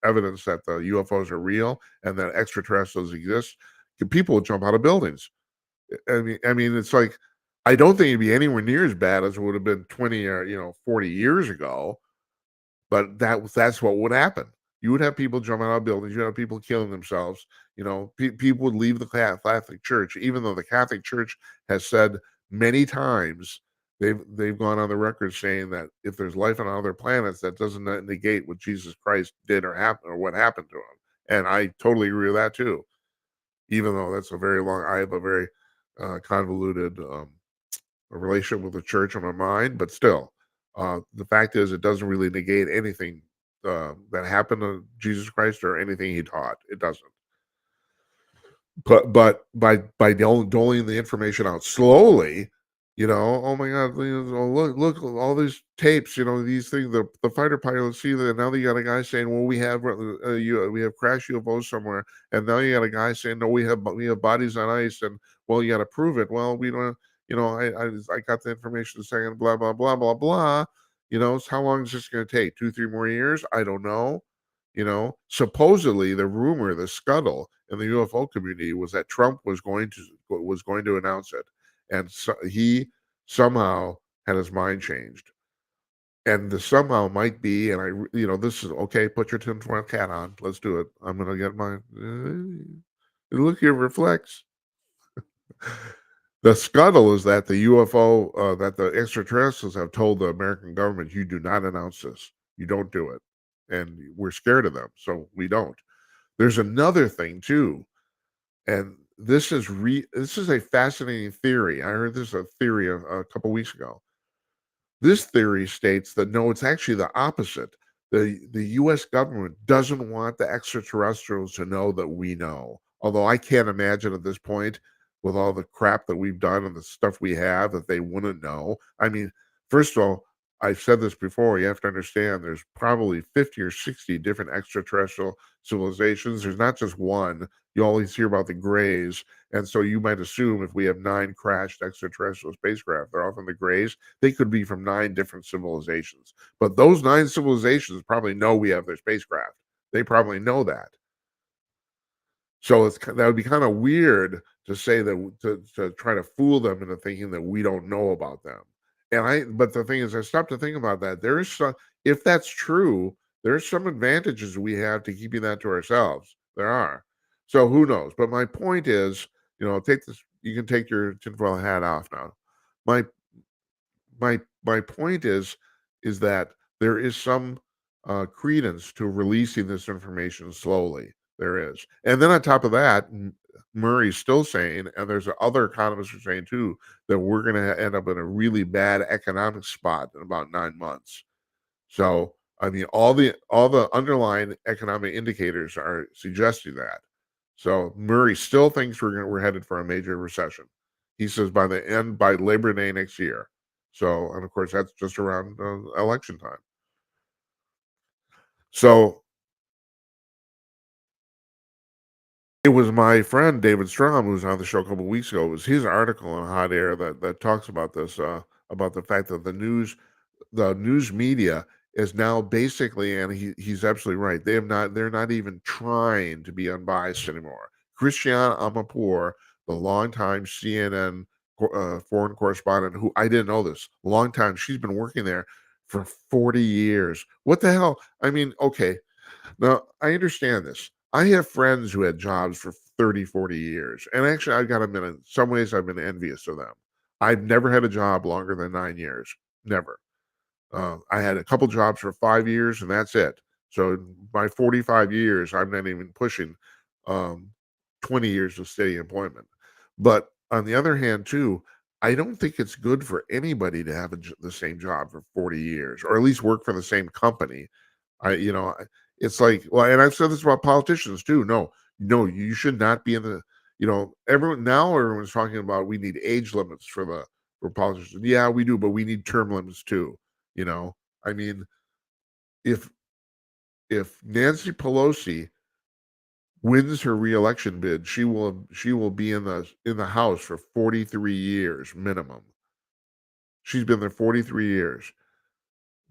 evidence that the UFOs are real and that extraterrestrials exist," people would jump out of buildings. I mean, it's like, I don't think it'd be anywhere near as bad as it would have been 20 or 40 years ago. But that's what would happen. You would have people jumping out of buildings. You'd have people killing themselves. People would leave the Catholic Church, even though the Catholic Church has said many times, they've gone on the record saying that if there's life on other planets, that doesn't negate what Jesus Christ did or happened or what happened to him. And I totally agree with that too. Even though I have a very convoluted a relationship with the church in my mind, but still, the fact is, it doesn't really negate anything that happened to Jesus Christ or anything he taught. It doesn't. But by doling the information out slowly, oh my God, look, all these tapes, these things, the fighter pilots see that now you got a guy saying, well, we have we have crashed UFOs somewhere, and now you got a guy saying, no, we have bodies on ice, and well, you got to prove it. Well, we don't. I got the information saying blah blah blah blah blah. So how long is this going to take? 2-3 more years? I don't know. Supposedly the rumor, the scuttle in the UFO community was that Trump was going to announce it, and so he somehow had his mind changed. And the somehow might be, and this is okay. Put your tinfoil hat on. Let's do it. I'm gonna get my look here. Reflects. The scuttle is that the UFO, that the extraterrestrials have told the American government, you do not announce this. You don't do it. and we're scared of them, so we don't. There's another thing too, and this is a fascinating theory. I heard this a theory a couple weeks ago. This theory states that no, it's actually the opposite. The US government doesn't want the extraterrestrials to know that we know. Although I can't imagine at this point, with all the crap that we've done and the stuff we have, that they wouldn't know. I mean, first of all, I've said this before, you have to understand there's probably 50 or 60 different extraterrestrial civilizations. There's not just one. You always hear about the grays. And so you might assume if we have 9 crashed extraterrestrial spacecraft, they're often the grays, they could be from 9 different civilizations. But those 9 civilizations probably know we have their spacecraft. They probably know that. So that would be kind of weird to say that to try to fool them into thinking that we don't know about them. But the thing is, I stopped to think about that. There is some, if that's true, there's some advantages we have to keeping that to ourselves. There are. So who knows? But my point is, take this. You can take your tinfoil hat off now. My my point is that there is some credence to releasing this information slowly. There is, and then on top of that, Murray's still saying, and there's other economists who are saying too, that we're going to end up in a really bad economic spot in about 9 months. So I mean, all the underlying economic indicators are suggesting that. So Murray still thinks we're headed for a major recession. He says by Labor Day next year. So, and of course that's just around election time. So it was my friend David Strom who was on the show a couple weeks ago. It was his article on Hot Air that talks about this, about the fact that the news media is now basically, and he's absolutely right. They're not even trying to be unbiased anymore. Christiane Amanpour, the longtime CNN foreign correspondent, who I didn't know this, long time. She's been working there for 40 years. What the hell? I mean, okay, now I understand this. I have friends who had jobs for 30, 40 years. And actually, I've got to admit, in some ways, I've been envious of them. I've never had a job longer than 9 years. Never. I had a couple jobs for 5 years, and that's it. So by 45 years, I'm not even pushing 20 years of steady employment. But on the other hand, too, I don't think it's good for anybody to have the same job for 40 years, or at least work for the same company. It's like, well, and I've said this about politicians too. No, you should not be in the, everyone's talking about we need age limits for politicians. Yeah, we do, but we need term limits too. You know, I mean, if Nancy Pelosi wins her reelection bid, she will be in the House for 43 years minimum. She's been there 43 years.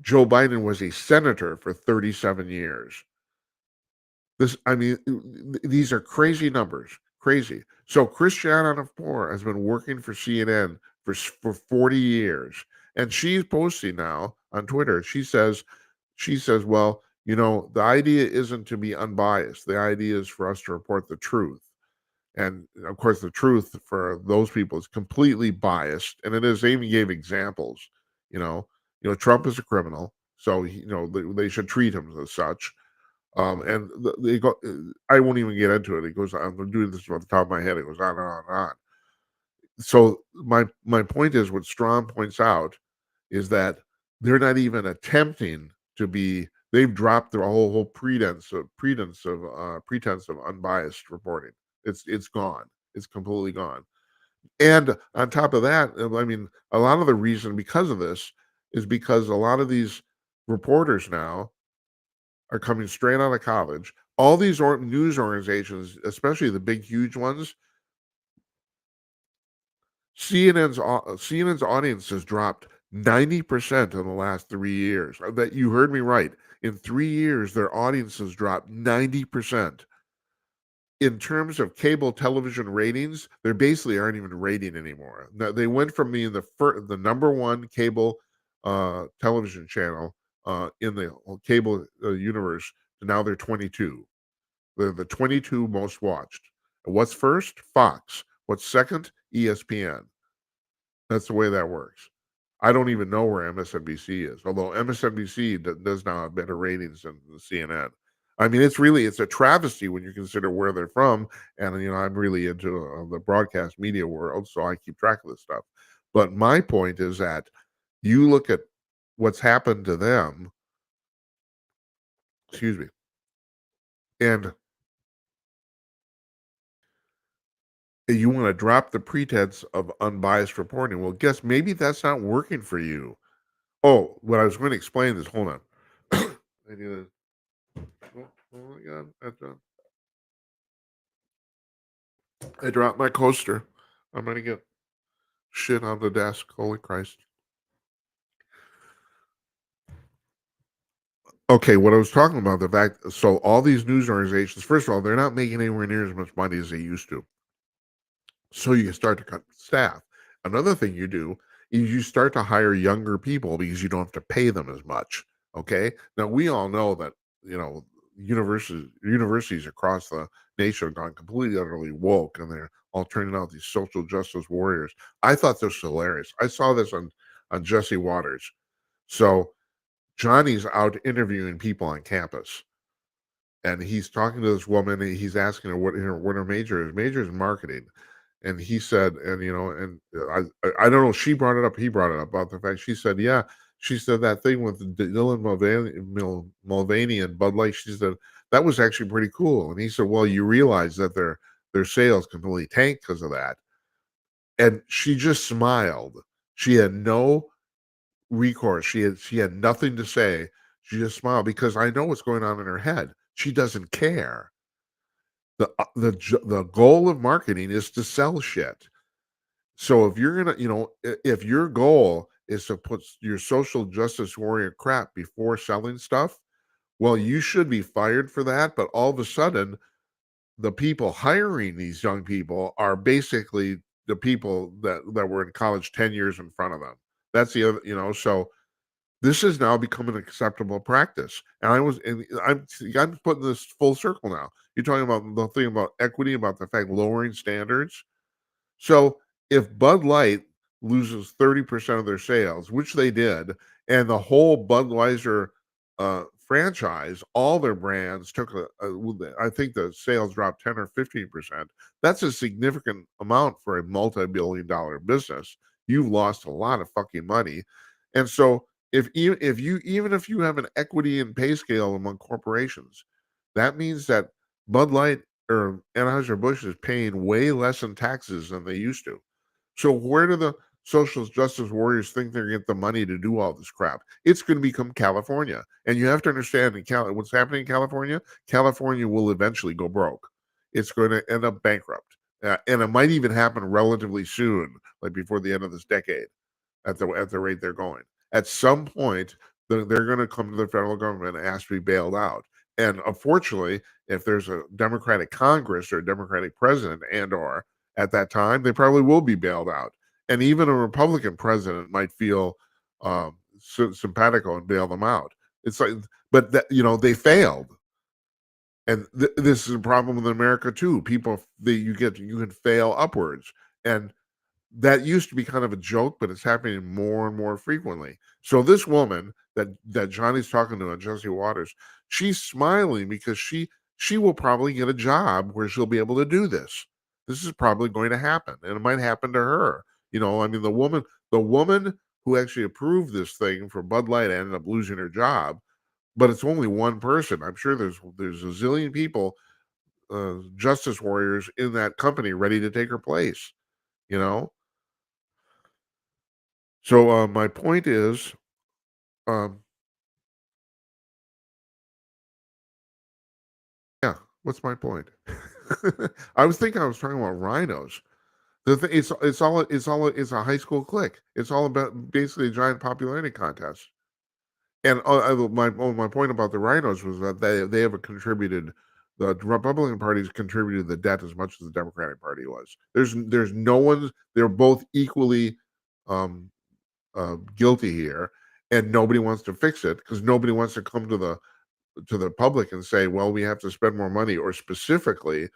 Joe Biden was a senator for 37 years. I mean, these are crazy numbers, crazy. So Christiane Amanpour has been working for CNN for 40 years, and she's posting now on Twitter. She says, well, the idea isn't to be unbiased. The idea is for us to report the truth. And of course, the truth for those people is completely biased, and it is. They even gave examples. You know, Trump is a criminal, so they should treat him as such. And they go. I won't even get into it. It goes. I'm doing this off the top of my head. It goes on and on and on. So my point is, what Strom points out is that they're not even attempting to be. They've dropped their whole pretense of unbiased reporting. It's gone. It's completely gone. And on top of that, I mean, a lot of the reason because of this is because a lot of these reporters now are coming straight out of college. All these news organizations, especially the big, huge ones, CNN's audience has dropped 90% in the last 3 years. That you heard me right. In 3 years, their audience has dropped 90%. In terms of cable television ratings, they basically aren't even rating anymore. Now, they went from being the number one cable television channel in the cable universe to now they're 22. They're the 22 most watched. And what's first? Fox. What's second? ESPN. That's the way that works. I don't even know where MSNBC is, although MSNBC does now have better ratings than the CNN. I mean, it's a travesty when you consider where they're from, and I'm really into the broadcast media world, so I keep track of this stuff. But my point is that you look at what's happened to them, excuse me, and you want to drop the pretense of unbiased reporting. Well, guess maybe that's not working for you. Oh, what I was going to explain is, hold on. I need to, oh my God, I dropped my coaster. I'm going to get shit on the desk. Holy Christ. Okay, what I was talking about, the fact, so all these news organizations, first of all, they're not making anywhere near as much money as they used to. So you start to cut staff. Another thing you do is you start to hire younger people because you don't have to pay them as much. Okay. Now we all know that, you know, universities across the nation have gone completely utterly woke, and they're all turning out these social justice warriors. I thought this was hilarious. I saw this on Jesse Waters. So Johnny's out interviewing people on campus, and he's talking to this woman, and he's asking her what her major is. Major is marketing. And he said, and I don't know, she brought it up, he brought it up about the fact, she said, yeah, she said that thing with Dylan Mulvaney and Bud Light, she said that was actually pretty cool. And he said, well, you realize that their sales completely tanked because of that. And she just smiled. She had no recourse. She had nothing to say. She just smiled, because I know what's going on in her head. She doesn't care. The goal of marketing is to sell shit. So if you're gonna, if your goal is to put your social justice warrior crap before selling stuff, well, you should be fired for that. But all of a sudden, the people hiring these young people are basically the people that were in college 10 years in front of them. That's the other, so this has now become an acceptable practice. And I'm putting this full circle now. You're talking about the thing about equity, about the fact lowering standards. So if Bud Light loses 30% of their sales, which they did, and the whole Budweiser franchise, all their brands took I think the sales dropped 10 or 15%. That's a significant amount for a multi-billion-dollar business. You've lost a lot of fucking money. And so even if you have an equity and pay scale among corporations, that means that Bud Light or Anheuser-Busch is paying way less in taxes than they used to. So where do the social justice warriors think they're going to get the money to do all this crap? It's going to become California. And you have to understand what's happening in California. California will eventually go broke. It's going to end up bankrupt. And it might even happen relatively soon, like before the end of this decade, at the rate they're going. At some point, they're going to come to the federal government and ask to be bailed out. And unfortunately, if there's a Democratic Congress or a Democratic president, and or at that time, they probably will be bailed out. And even a Republican president might feel simpatico and bail them out. It's like, but they failed. And this is a problem in America too. You can fail upwards. And that used to be kind of a joke, but it's happening more and more frequently. So this woman that Johnny's talking to on Jesse Waters, she's smiling because she will probably get a job where she'll be able to do this. This is probably going to happen, and it might happen to her. I mean, the woman who actually approved this thing for Bud Light ended up losing her job, but it's only one person. I'm sure there's a zillion people, justice warriors in that company ready to take her place. You know, So my point is, um, yeah. What's my point? I was thinking I was talking about rhinos. It's a high school clique. It's all about basically a giant popularity contest. And my point about the rhinos was that they have contributed. The Republican Party's contributed the debt as much as the Democratic Party was. There's no one. They're both equally um, guilty here, and nobody wants to fix it because nobody wants to come to the public and say, well, we have to spend more money, or specifically,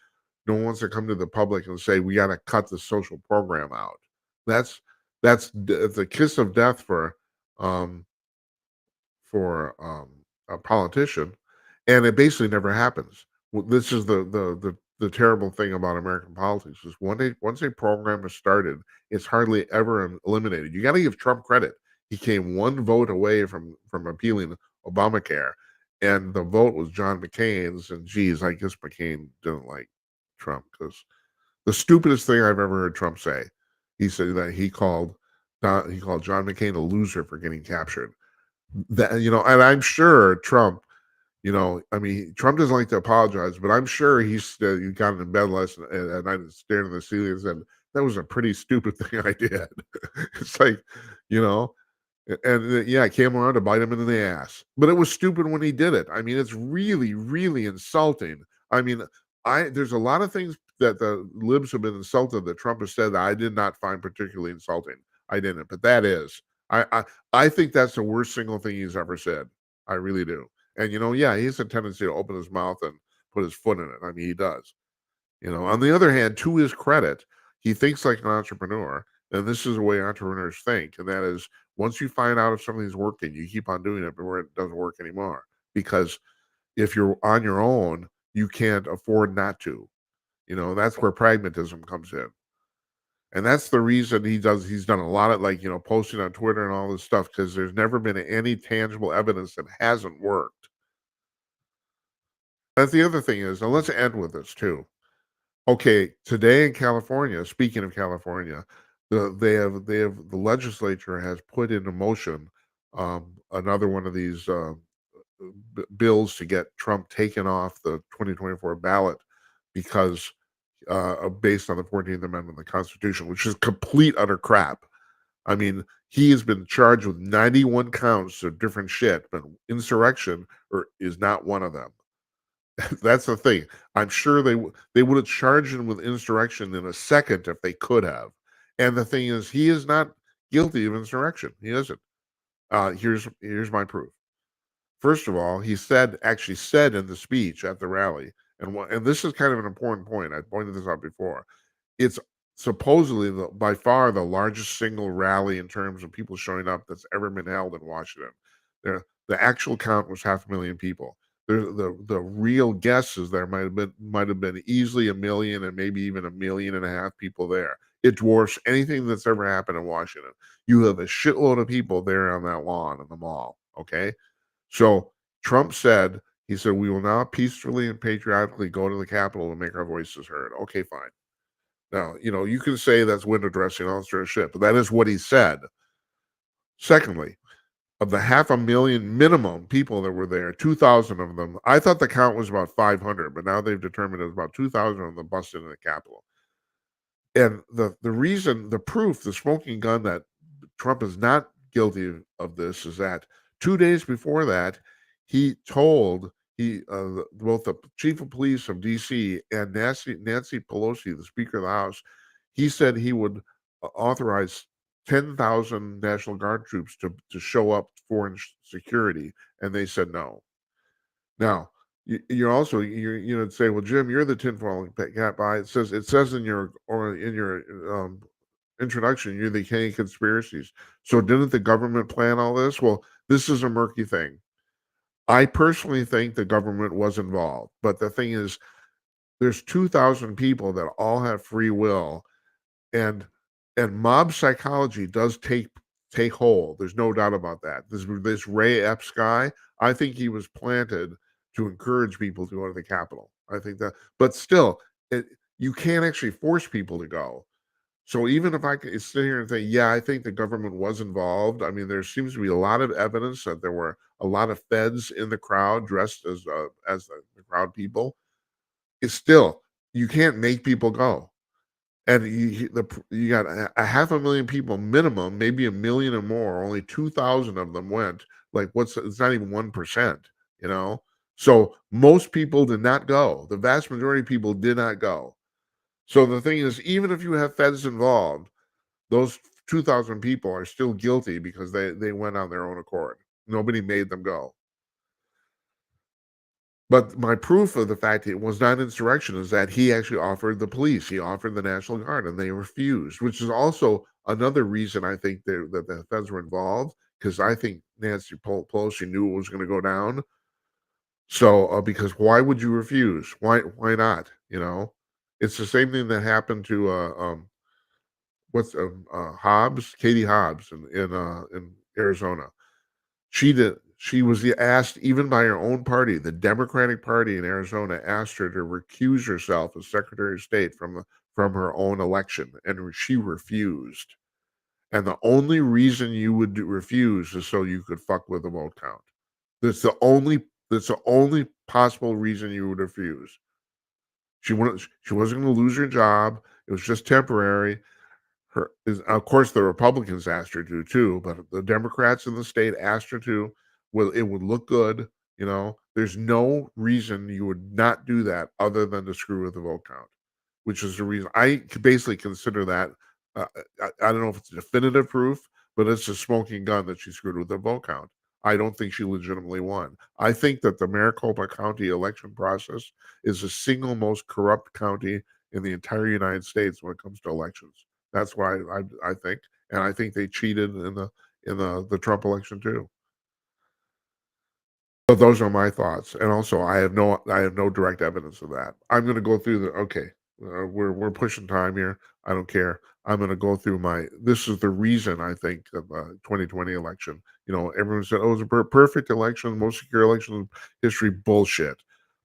no one wants to come to the public and say we got to cut the social program out. That's it's a kiss of death um, for a politician, and it basically never happens. Well, this is the terrible thing about American politics is once a program is started, it's hardly ever eliminated. You got to give Trump credit. He came one vote away from repealing Obamacare, and the vote was John McCain's. And geez, I guess McCain didn't like Trump because the stupidest thing I've ever heard Trump say. He said that he called John McCain a loser for getting captured. That and I'm sure Trump, I mean, Trump doesn't like to apologize, but I'm sure he got in bed last night at night and stared at the ceiling and said, "That was a pretty stupid thing I did." It's like, you know, and yeah, it came around to bite him in the ass. But it was stupid when he did it. I mean, it's really, really insulting. I mean, I there's a lot of things that the libs have been insulted that Trump has said that I did not find particularly insulting. I didn't, but that is. I think that's the worst single thing he's ever said. I really do. And yeah, he has a tendency to open his mouth and put his foot in it. I mean, he does. On the other hand, to his credit, he thinks like an entrepreneur, and this is the way entrepreneurs think, and that is once you find out if something's working, you keep on doing it before it doesn't work anymore. Because if you're on your own, you can't afford not to. That's where pragmatism comes in. And that's the reason he's done a lot of posting on Twitter and all this stuff because there's never been any tangible evidence that hasn't worked. That's the other thing is, and let's end with this too. Okay, today in California, speaking of California, the legislature has put into motion another one of these bills to get Trump taken off the 2024 ballot because based on the 14th Amendment of the Constitution, which is complete utter crap. I mean, he has been charged with 91 counts of different shit, but insurrection is not one of them. That's the thing. I'm sure they would have charged him with insurrection in a second if they could have. And the thing is, he is not guilty of insurrection. He isn't. Here's my proof. First of all, he actually said in the speech at the rally, and this is kind of an important point. I pointed this out before. It's supposedly by far the largest single rally in terms of people showing up that's ever been held in Washington. The actual count was 500,000 people. The real guess is there might have been easily 1 million and maybe even 1.5 million people there. It dwarfs anything that's ever happened in Washington. You have a shitload of people there on that lawn in the mall. Okay, so Trump said, he said, we will now peacefully and patriotically go to the Capitol and make our voices heard. Okay, fine. Now, you can say that's window dressing, all that sort of shit, but that is what he said. Secondly, of the 500,000 minimum people that were there, 2,000 of them, I thought the count was about 500, but now they've determined it was about 2,000 of them busted in the Capitol. And the proof, the smoking gun that Trump is not guilty of this is that 2 days before that, he told both the chief of police of D.C. and Nancy Pelosi, the Speaker of the House, he said he would authorize 10,000 National Guard troops to show up for security, and they said no. Now, you'd say, well, Jim, you're the tinfoil cap guy. It says in your introduction, you're the king of conspiracies. So didn't the government plan all this? Well, this is a murky thing. I personally think the government was involved, but the thing is, there's 2,000 people that all have free will, and mob psychology does take hold. There's no doubt about that. This Ray Epps guy, I think he was planted to encourage people to go to the Capitol. I think that, but still, you can't actually force people to go. So even if I could sit here and say, yeah, I think the government was involved. I mean, there seems to be a lot of evidence that there were a lot of feds in the crowd dressed as the crowd people. It's still, you can't make people go. And you got a 500,000 people minimum, maybe 1 million or more. Only 2,000 of them went. Like, it's not even 1%, So most people did not go. The vast majority of people did not go. So the thing is, even if you have feds involved, those 2,000 people are still guilty because they went on their own accord. Nobody made them go. But my proof of the fact it was not insurrection is that he actually offered the police, he offered the National Guard, and they refused, which is also another reason I think that the feds were involved, because I think Nancy Pelosi knew it was going to go down. So, because why would you refuse? Why not? It's the same thing that happened to Hobbs, Katie Hobbs in Arizona. She was asked, even by her own party, the Democratic Party in Arizona asked her to recuse herself as Secretary of State from her own election, and she refused. And the only reason you would refuse is so you could fuck with the vote count. That's the only possible reason you would refuse. She wasn't going to lose her job. It was just temporary. Of course, the Republicans asked her to too, but the Democrats in the state asked her to. Well, it would look good. There's no reason you would not do that other than to screw with the vote count, which is the reason I basically consider that. I don't know if it's definitive proof, but it's a smoking gun that she screwed with the vote count. I don't think she legitimately won. I think that the Maricopa County election process is the single most corrupt county in the entire United States when it comes to elections. That's why I think, and I think they cheated in the Trump election too. But those are my thoughts, and also I have no direct evidence of that. I'm going to go through okay. We're pushing time here. I don't care. I'm going to go through This is the reason I think of 2020 election. Everyone said, "Oh, it was a perfect election, most secure election in history." Bullshit,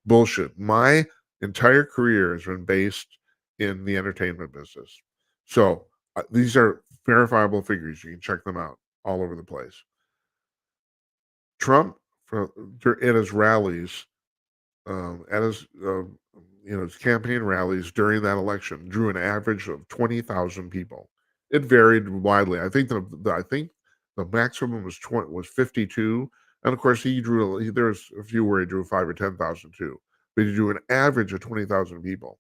bullshit. My entire career has been based in the entertainment business, so these are verifiable figures. You can check them out all over the place. Trump, at his rallies, his campaign rallies during that election, drew an average of 20,000 people. It varied widely. I think the maximum was 52, and of course there's a few where he drew 5 or 10,000 too, but he drew an average of 20,000 people.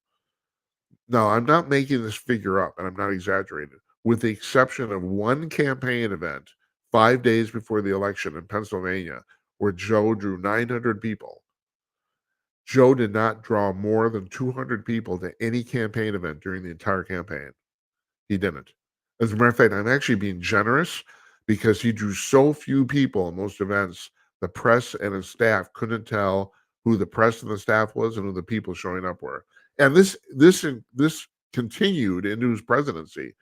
Now, I'm not making this figure up, and I'm not exaggerating. With the exception of one campaign event 5 days before the election in Pennsylvania, where Joe drew 900 people, Joe did not draw more than 200 people to any campaign event during the entire campaign. He didn't. As a matter of fact, I'm actually being generous because he drew so few people in most events, the press and his staff couldn't tell who the press and the staff was and who the people showing up were. And this continued into his presidency.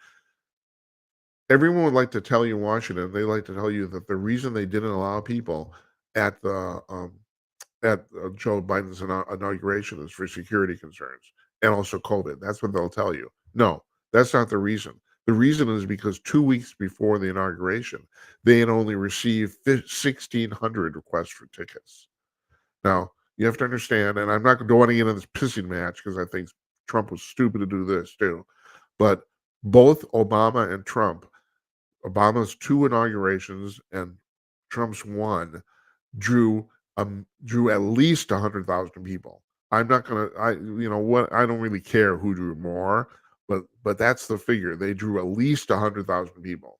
Everyone would like to tell you in Washington, they like to tell you that the reason they didn't allow people at Joe Biden's inauguration is for security concerns and also COVID. That's what they'll tell you. No, that's not the reason. The reason is because 2 weeks before the inauguration, they had only received 1,600 requests for tickets. Now, you have to understand, and I'm not going to get into this pissing match because I think Trump was stupid to do this too, but both Obama and Trump, Obama's 2 inaugurations and Trump's 1, drew at least 100,000 people. I'm not gonna I don't really care who drew more, but that's the figure. They drew at least 100,000 people.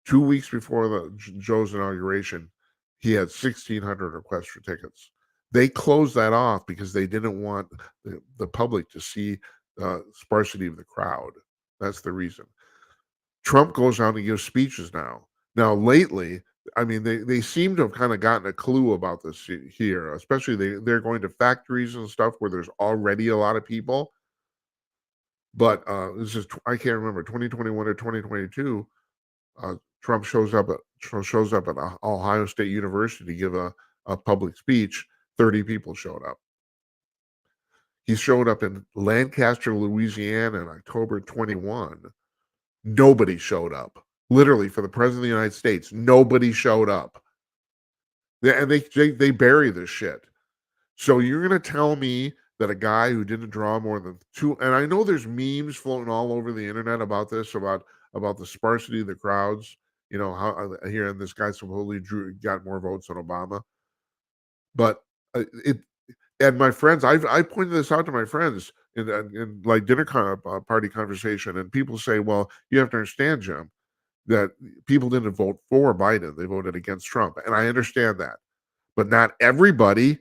2 weeks before Joe's inauguration, he had 1,600 requests for tickets. They closed that off because they didn't want the public to see sparsity of the crowd. That's the reason. Trump goes out and gives speeches now. Now, lately, I mean, they seem to have kind of gotten a clue about this here, especially they're going to factories and stuff where there's already a lot of people. But I can't remember 2021 or 2022. Trump shows up at Ohio State University to give a public speech. 30 people showed up. He showed up in Lancaster, Louisiana in October 21. Nobody showed up. Literally, for the president of the United States, nobody showed up. And they bury this shit. So you're going to tell me that a guy who didn't draw more than 2, and I know there's memes floating all over the internet about this, about the sparsity of the crowds. How here, and this guy supposedly got more votes than Obama. But it and my friends, I pointed this out to my friends in like dinner party conversation, and people say, "Well, you have to understand, Jim, that people didn't vote for Biden; they voted against Trump." And I understand that, but not everybody,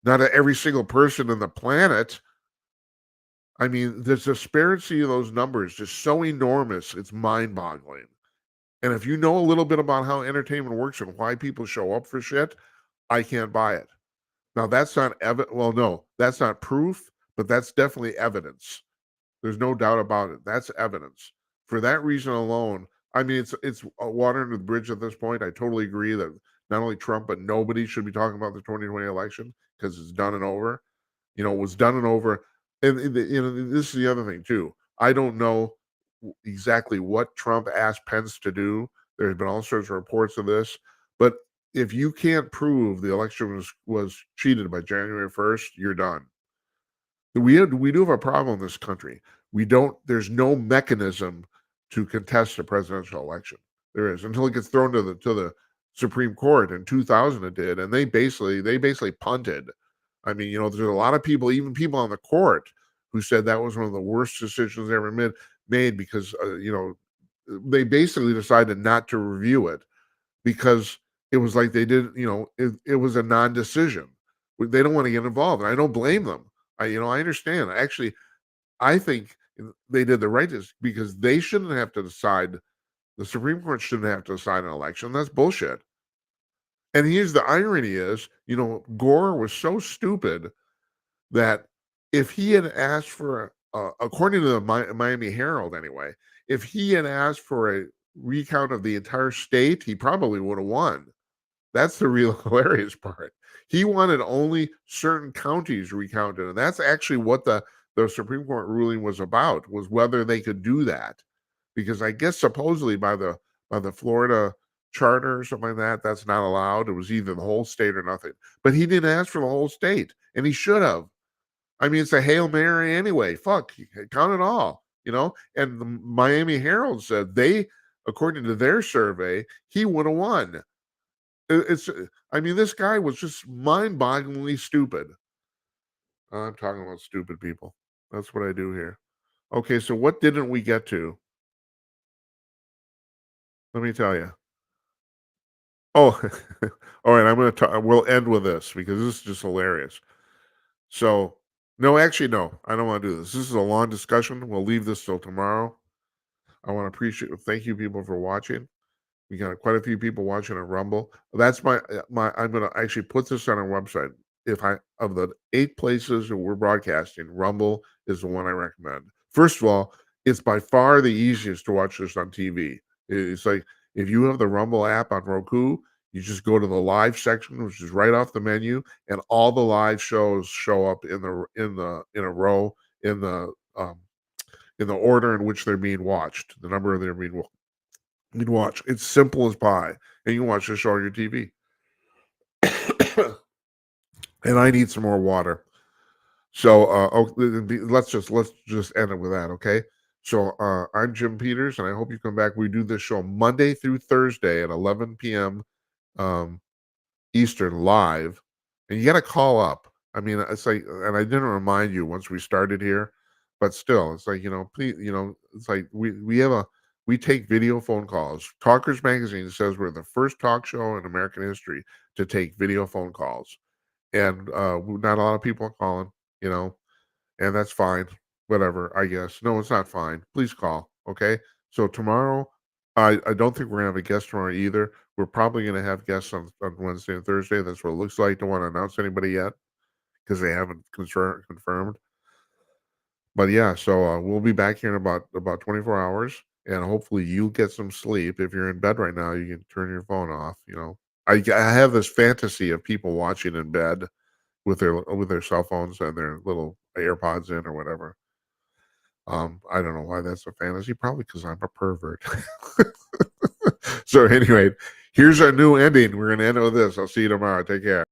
not every single person on the planet I mean, the disparity of those numbers is so enormous, it's mind-boggling. And if you know a little bit about how entertainment works and why people show up for shit, I can't buy it. Now that's not well, no, that's not proof, but that's definitely evidence. There's no doubt about it. That's evidence. For that reason alone, I mean, it's water under the bridge at this point. I totally agree that not only Trump, but nobody should be talking about the 2020 election because it's done and over. You know, it was done and over. And you know, this is the other thing too. I don't know exactly what Trump asked Pence to do. There's been all sorts of reports of this, but if you can't prove the election was cheated by January 1st, you're done. We do have a problem in this country. We don't. There's no mechanism to contest a presidential election. There is until it gets thrown to the Supreme Court. In 2000, it did, and they basically punted. I mean, you know, there's a lot of people, even people on the court, who said that was one of the worst decisions they ever made because you know, they basically decided not to review it because it was like they did, you know, it was a non-decision. They don't want to get involved, and I don't blame them. I understand. Actually, I think they did the right because they shouldn't have to decide. The Supreme Court shouldn't have to decide an election. That's bullshit. And here's the irony is, you know, Gore was so stupid that if he had asked for, according to the Miami Herald anyway, if he had asked for a recount of the entire state, he probably would have won. That's the real hilarious part. He wanted only certain counties recounted, and that's actually what the Supreme Court ruling was about, was whether they could do that. Because I guess supposedly by the Florida charter or something like that, that's not allowed. It was either the whole state or nothing. But he didn't ask for the whole state, and he should have. I mean, it's a Hail Mary anyway. Fuck, count it all, you know? And the Miami Herald said according to their survey, he would have won. I mean, this guy was just mind-bogglingly stupid. I'm talking about stupid people. That's what I do here. Okay, so what didn't we get to? Let me tell you. Oh, all right. I'm going to talk. We'll end with this because this is just hilarious. So, no, actually, no. I don't want to do this. This is a long discussion. We'll leave this till tomorrow. I want to thank you people for watching. We got quite a few people watching on Rumble. That's my. I'm gonna actually put this on our website. If I of the 8 places that we're broadcasting, Rumble is the one I recommend. First of all, it's by far the easiest to watch this on TV. It's like if you have the Rumble app on Roku, you just go to the live section, which is right off the menu, and all the live shows show up in a row in the order in which they're being watched, the number they're being you'd watch. It's simple as pie, and you can watch the show on your TV. And I need some more water. So let's just end it with that, okay? So I'm Jim Peters, and I hope you come back. We do this show Monday through Thursday at 11 p.m. Eastern live, and you got to call up. I mean, it's like, and I didn't remind you once we started here, but still, it's like, you know, please, you know, it's like we take video phone calls. Talkers Magazine says we're the first talk show in American history to take video phone calls, and not a lot of people are calling, you know, and that's fine. Whatever, I guess. No, it's not fine. Please call, okay? So tomorrow, I don't think we're gonna have a guest tomorrow either. We're probably gonna have guests on Wednesday and Thursday. That's what it looks like. Don't want to announce anybody yet because they haven't confirmed. But yeah, so we'll be back here in about 24 hours, and hopefully you'll get some sleep. If you're in bed right now, you can turn your phone off. You know, I have this fantasy of people watching in bed with their cell phones and their little AirPods in or whatever. I don't know why that's a fantasy. Probably because I'm a pervert. So anyway, here's our new ending. We're gonna end it with this. I'll see you tomorrow. Take care.